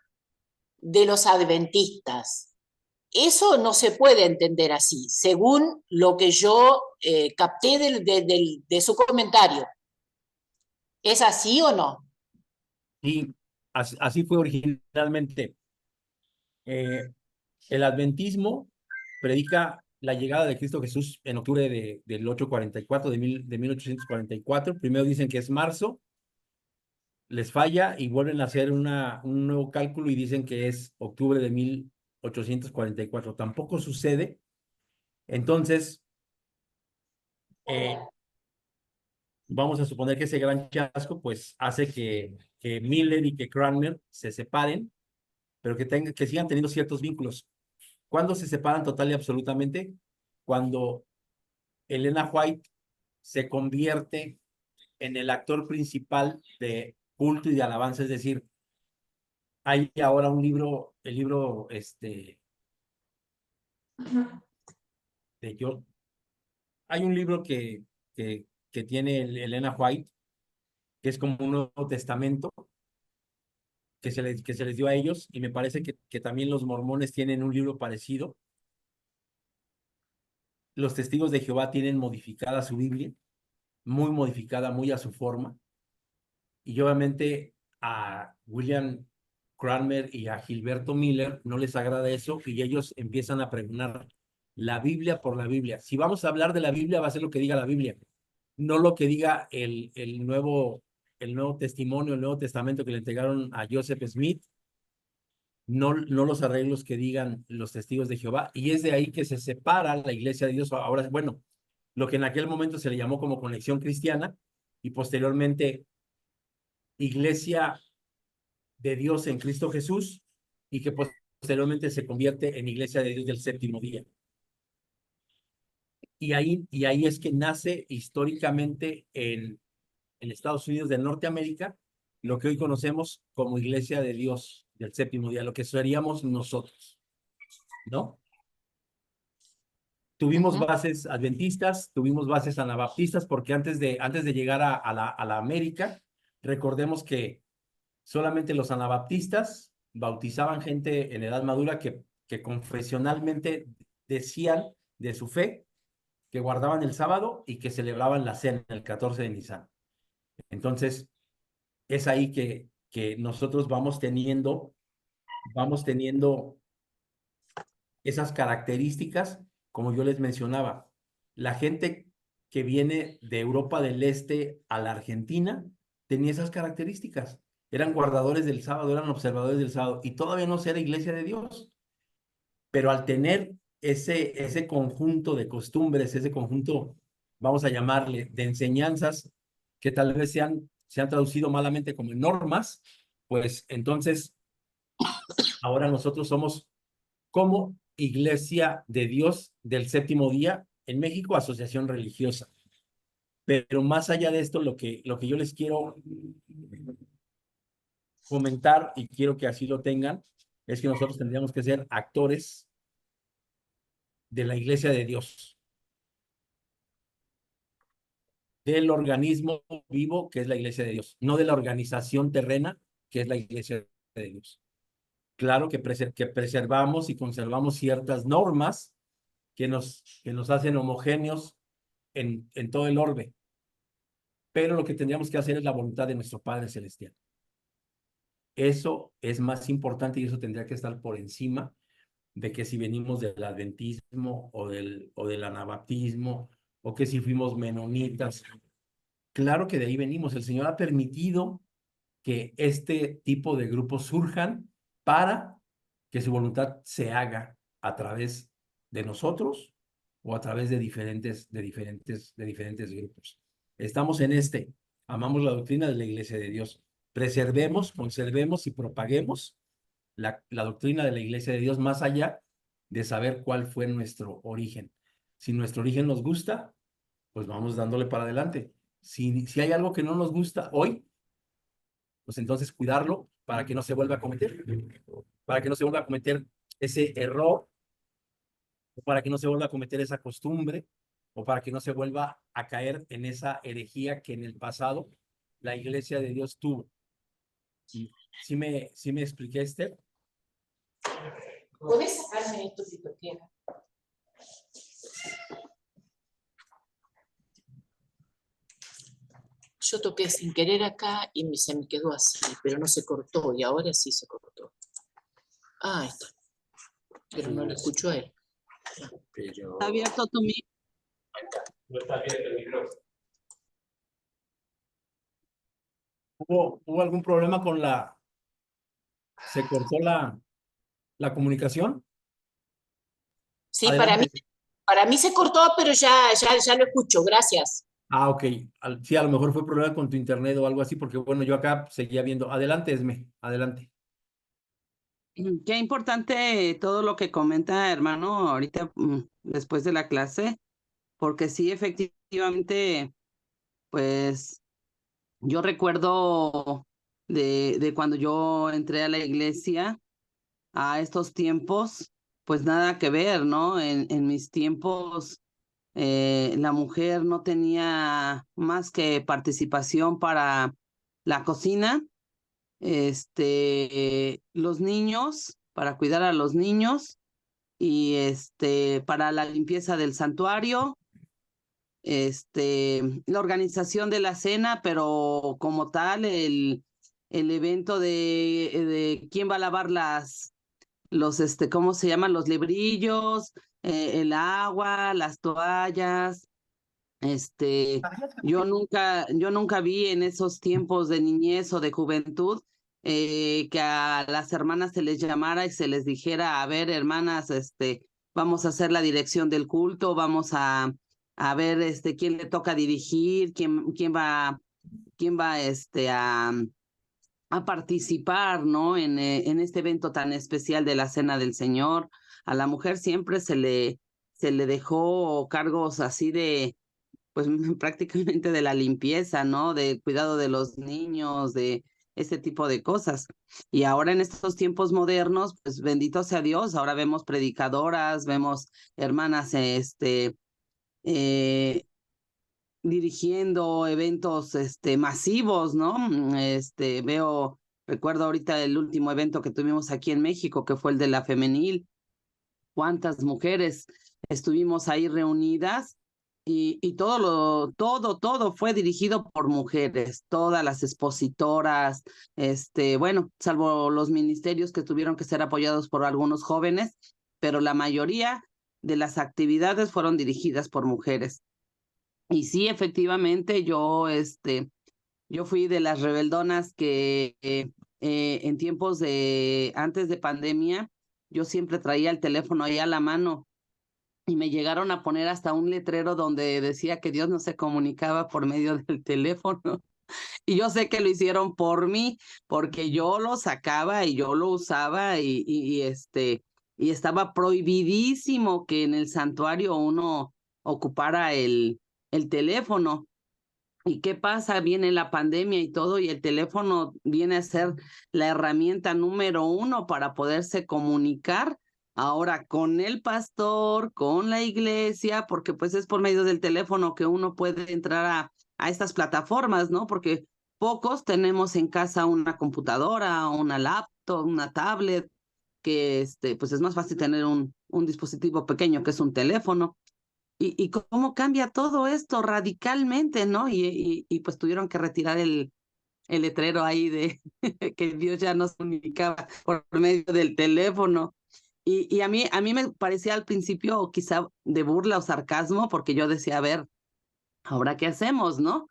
de los adventistas? Eso no se puede entender así, según lo que yo capté de su comentario. ¿Es así o no? Y así fue originalmente. Eh, el adventismo predica la llegada de Cristo Jesús en octubre del 844, de 1844. Primero dicen que es marzo, les falla y vuelven a hacer un nuevo cálculo y dicen que es octubre de 1844. Tampoco sucede. Entonces, eh, vamos a suponer que ese gran chasco pues hace que Miller y que Cranmer se separen, pero que sigan teniendo ciertos vínculos. ¿Cuándo se separan total y absolutamente? Cuando Elena White se convierte en el actor principal de culto y de alabanza, es decir, hay ahora un libro, el libro de yo, hay un libro que tiene Elena White, que es como un Nuevo Testamento, que se les dio a ellos, y me parece que también los mormones tienen un libro parecido. Los testigos de Jehová tienen modificada su Biblia, muy modificada, muy a su forma, y obviamente a William Cranmer y a Gilberto Miller no les agrada eso y ellos empiezan a pregonar la Biblia por la Biblia. Si vamos a hablar de la Biblia, va a ser lo que diga la Biblia, no lo que diga el nuevo testimonio, el Nuevo Testamento que le entregaron a Joseph Smith, no los arreglos que digan los testigos de Jehová, y es de ahí que se separa la Iglesia de Dios. Ahora, bueno, lo que en aquel momento se le llamó como Conexión Cristiana, y posteriormente Iglesia de Dios en Cristo Jesús, y que posteriormente se convierte en Iglesia de Dios del Séptimo Día. y ahí es que nace históricamente en Estados Unidos de Norteamérica lo que hoy conocemos como Iglesia de Dios del Séptimo Día, lo que seríamos nosotros, ¿no? Tuvimos bases adventistas, tuvimos bases anabaptistas, porque antes de llegar a la América, recordemos que solamente los anabaptistas bautizaban gente en edad madura que confesionalmente decían de su fe, que guardaban el sábado y que celebraban la cena el 14 de Nisan. Entonces, es ahí que nosotros vamos teniendo esas características, como yo les mencionaba. La gente que viene de Europa del Este a la Argentina tenía esas características. Eran guardadores del sábado, eran observadores del sábado, y todavía no era Iglesia de Dios. Pero al tener ese conjunto de costumbres, ese conjunto, vamos a llamarle, de enseñanzas, que tal vez se han traducido malamente como normas, pues entonces ahora nosotros somos como Iglesia de Dios del Séptimo Día en México, asociación religiosa. Pero más allá de esto, lo que yo les quiero comentar, y quiero que así lo tengan, es que nosotros tendríamos que ser actores de la Iglesia de Dios, del organismo vivo que es la Iglesia de Dios, no de la organización terrena que es la Iglesia de Dios. Claro que preservamos y conservamos ciertas normas que nos hacen homogéneos en todo el orbe, pero lo que tendríamos que hacer es la voluntad de nuestro Padre Celestial. Eso es más importante y eso tendría que estar por encima de que si venimos del adventismo o del anabaptismo, o que si fuimos menonitas. Claro que de ahí venimos. El Señor ha permitido que este tipo de grupos surjan para que su voluntad se haga a través de nosotros o a través de diferentes grupos. Estamos en amamos la doctrina de la Iglesia de Dios. Preservemos, conservemos y propaguemos la doctrina de la Iglesia de Dios, más allá de saber cuál fue nuestro origen. Si nuestro origen nos gusta, pues vamos dándole para adelante. Si hay algo que no nos gusta hoy, pues entonces cuidarlo para que no se vuelva a cometer, ese error, o para que no se vuelva a cometer esa costumbre, o para que no se vuelva a caer en esa herejía que en el pasado la Iglesia de Dios tuvo. ¿Sí me expliqué, Esther? ¿Puedes sacarme esto si te queda? Yo toqué sin querer acá y se me quedó así, pero no se cortó, y ahora sí se cortó. Ah, está. Pero no lo escucho a él. Pero... ¿Está abierto tu micrófono? No está abierto el micrófono. ¿Hubo algún problema con se cortó la comunicación? Sí, Adelante. para mí se cortó, pero ya lo escucho, gracias. Ah, ok. Sí, a lo mejor fue problema con tu internet o algo así, porque bueno, yo acá seguía viendo. Adelante, Esme, adelante. Qué importante todo lo que comenta, hermano, ahorita después de la clase, porque sí, efectivamente, pues yo recuerdo de cuando yo entré a la iglesia a estos tiempos, pues nada que ver, ¿no? En mis tiempos, la mujer no tenía más que participación para la cocina, los niños, para cuidar a los niños, y para la limpieza del santuario, la organización de la cena, pero como tal, el evento de quién va a lavar ¿cómo se llaman? Los lebrillos, el agua, las toallas. Yo nunca vi en esos tiempos de niñez o de juventud que a las hermanas se les llamara y se les dijera, a ver, hermanas, vamos a hacer la dirección del culto, vamos a ver quién le toca dirigir, quién va a participar, ¿no? En este evento tan especial de la Cena del Señor. A la mujer siempre se le se le dejó cargos así de, pues prácticamente de la limpieza, ¿no? De cuidado de los niños, de ese tipo de cosas. Y ahora en estos tiempos modernos, pues bendito sea Dios, ahora vemos predicadoras, vemos hermanas, eh, dirigiendo eventos, masivos, ¿no? Recuerdo ahorita el último evento que tuvimos aquí en México, que fue el de la femenil. Cuántas mujeres estuvimos ahí reunidas y todo fue dirigido por mujeres, todas las expositoras, bueno, salvo los ministerios que tuvieron que ser apoyados por algunos jóvenes, pero la mayoría de las actividades fueron dirigidas por mujeres. Y sí, efectivamente, yo fui de las rebeldonas que en tiempos de antes de pandemia, yo siempre traía el teléfono ahí a la mano y me llegaron a poner hasta un letrero donde decía que Dios no se comunicaba por medio del teléfono. Y yo sé que lo hicieron por mí, porque yo lo sacaba y yo lo usaba y estaba prohibidísimo que en el santuario uno ocupara el teléfono. ¿Y qué pasa? Viene la pandemia y todo, y el teléfono viene a ser la herramienta número uno para poderse comunicar ahora con el pastor, con la iglesia, porque pues es por medio del teléfono que uno puede entrar a estas plataformas, ¿no? Porque pocos tenemos en casa una computadora, una laptop, una tablet, que pues es más fácil tener un dispositivo pequeño que es un teléfono. Y cómo cambia todo esto radicalmente, ¿no? Y pues tuvieron que retirar el letrero ahí de que Dios ya nos comunicaba por medio del teléfono. Y a mí me parecía al principio quizá de burla o sarcasmo, porque yo decía, a ver, ¿ahora qué hacemos, no?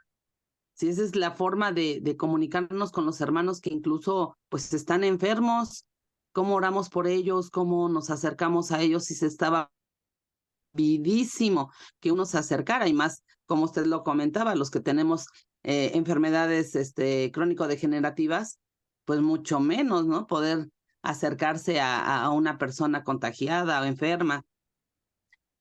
Si esa es la forma de comunicarnos con los hermanos que incluso pues están enfermos, ¿cómo oramos por ellos? ¿Cómo nos acercamos a ellos si se estaba vidísimo que uno se acercara? Y más, como usted lo comentaba, los que tenemos enfermedades crónico-degenerativas, pues mucho menos, ¿no? Poder acercarse a una persona contagiada o enferma.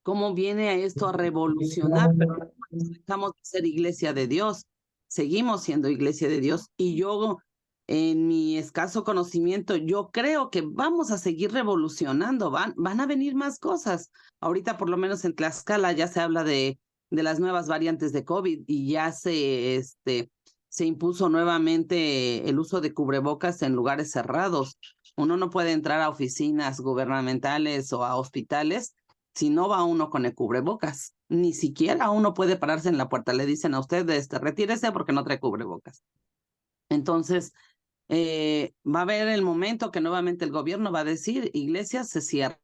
¿Cómo viene esto a revolucionar? Pero no dejamos de ser iglesia de Dios, seguimos siendo iglesia de Dios. Y yo, en mi escaso conocimiento, yo creo que vamos a seguir revolucionando, van a venir más cosas. Ahorita, por lo menos en Tlaxcala, ya se habla de las nuevas variantes de COVID y ya se impuso nuevamente el uso de cubrebocas en lugares cerrados. Uno no puede entrar a oficinas gubernamentales o a hospitales si no va uno con el cubrebocas. Ni siquiera uno puede pararse en la puerta. Le dicen a usted, retírese porque no trae cubrebocas. Entonces, va a haber el momento que nuevamente el gobierno va a decir, iglesias se cierran.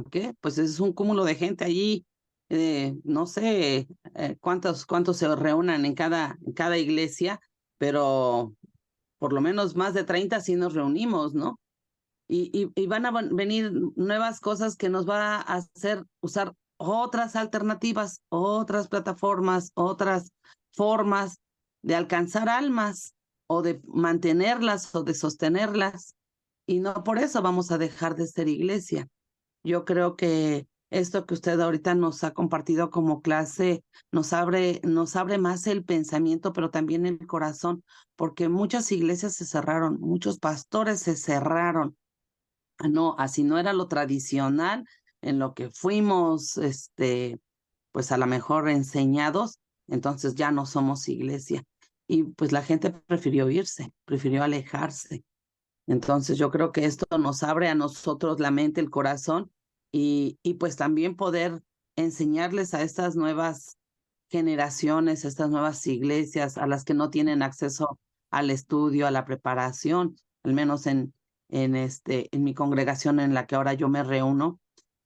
¿Qué? Pues es un cúmulo de gente allí. No sé cuántos se reúnan en cada iglesia, pero por lo menos más de 30 sí nos reunimos, ¿no? Y van a venir nuevas cosas que nos va a hacer usar otras alternativas, otras plataformas, otras formas de alcanzar almas o de mantenerlas o de sostenerlas. Y no por eso vamos a dejar de ser iglesia. Yo creo que esto que usted ahorita nos ha compartido como clase nos abre más el pensamiento, pero también el corazón, porque muchas iglesias se cerraron, muchos pastores se cerraron. No, así no era lo tradicional en lo que fuimos, pues a lo mejor enseñados, entonces ya no somos iglesia. Y pues la gente prefirió irse, prefirió alejarse. Entonces yo creo que esto nos abre a nosotros la mente, el corazón, y pues también poder enseñarles a estas nuevas generaciones, a estas nuevas iglesias, a las que no tienen acceso al estudio, a la preparación, al menos en mi congregación en la que ahora yo me reúno.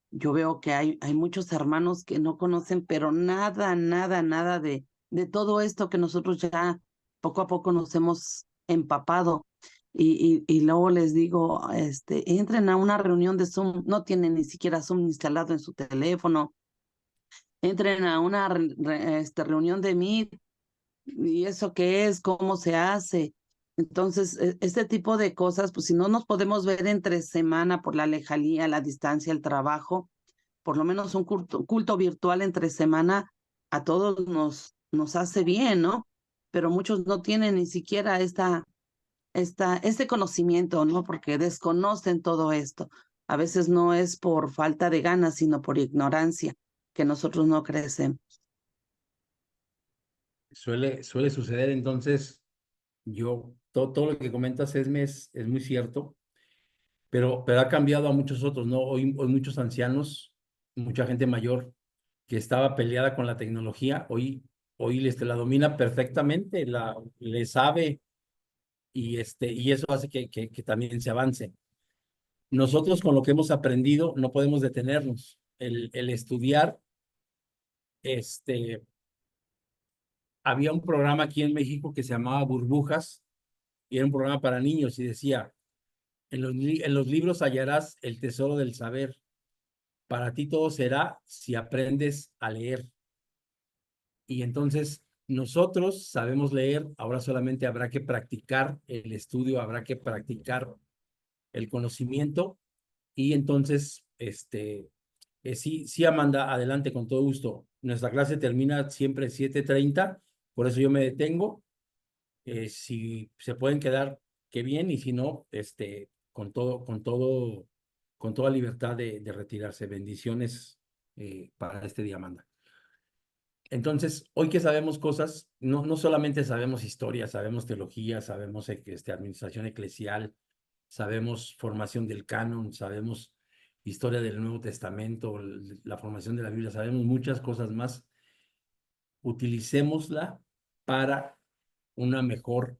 Yo veo que hay muchos hermanos que no conocen, pero nada de todo esto que nosotros ya poco a poco nos hemos empapado. Y luego les digo, entren a una reunión de Zoom, no tienen ni siquiera Zoom instalado en su teléfono, entren a una reunión de Meet, ¿y eso qué es? ¿Cómo se hace? Entonces, este tipo de cosas, pues si no nos podemos ver entre semana por la lejanía, la distancia, el trabajo, por lo menos un culto virtual entre semana a todos nos hace bien, ¿no? Pero muchos no tienen ni siquiera este conocimiento, ¿no? Porque desconocen todo esto. A veces no es por falta de ganas, sino por ignorancia, que nosotros no crecemos. Suele suceder, entonces, todo lo que comentas es muy cierto, pero ha cambiado a muchos otros, ¿no? Hoy muchos ancianos, mucha gente mayor que estaba peleada con la tecnología, hoy la domina perfectamente, le sabe y eso hace que también se avance. Nosotros con lo que hemos aprendido no podemos detenernos. El estudiar, había un programa aquí en México que se llamaba Burbujas y era un programa para niños y decía, en los libros hallarás el tesoro del saber. Para ti todo será si aprendes a leer. Y entonces nosotros sabemos leer, ahora solamente habrá que practicar el estudio, habrá que practicar el conocimiento y entonces, sí, Amanda, adelante con todo gusto. Nuestra clase termina siempre 7:30, por eso yo me detengo. Si se pueden quedar, qué bien, y si no, con toda libertad de retirarse. Bendiciones para este día, Amanda. Entonces, hoy que sabemos cosas, no solamente sabemos historia, sabemos teología, sabemos administración eclesial, sabemos formación del canon, sabemos historia del Nuevo Testamento, la formación de la Biblia, sabemos muchas cosas más. Utilicémosla para una mejor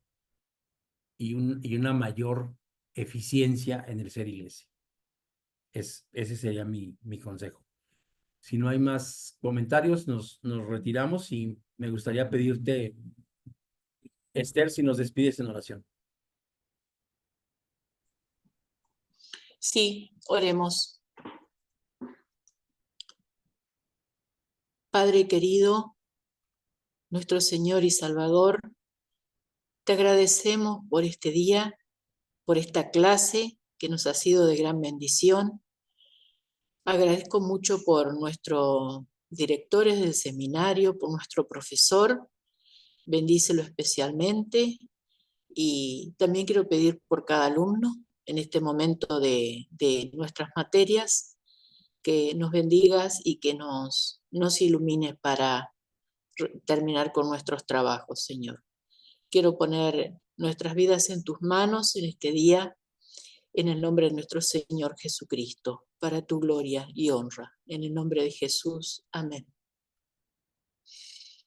y una mayor eficiencia en el ser iglesia. Ese sería mi consejo. Si no hay más comentarios, nos retiramos y me gustaría pedirte, Esther, si nos despides en oración. Sí, oremos. Padre querido, nuestro Señor y Salvador, te agradecemos por este día, por esta clase que nos ha sido de gran bendición. Agradezco mucho por nuestros directores del seminario, por nuestro profesor. Bendícelo especialmente. Y también quiero pedir por cada alumno en este momento de nuestras materias, que nos bendigas y que nos ilumines para terminar con nuestros trabajos, Señor. Quiero poner nuestras vidas en tus manos en este día, en el nombre de nuestro Señor Jesucristo, para tu gloria y honra. En el nombre de Jesús. Amén.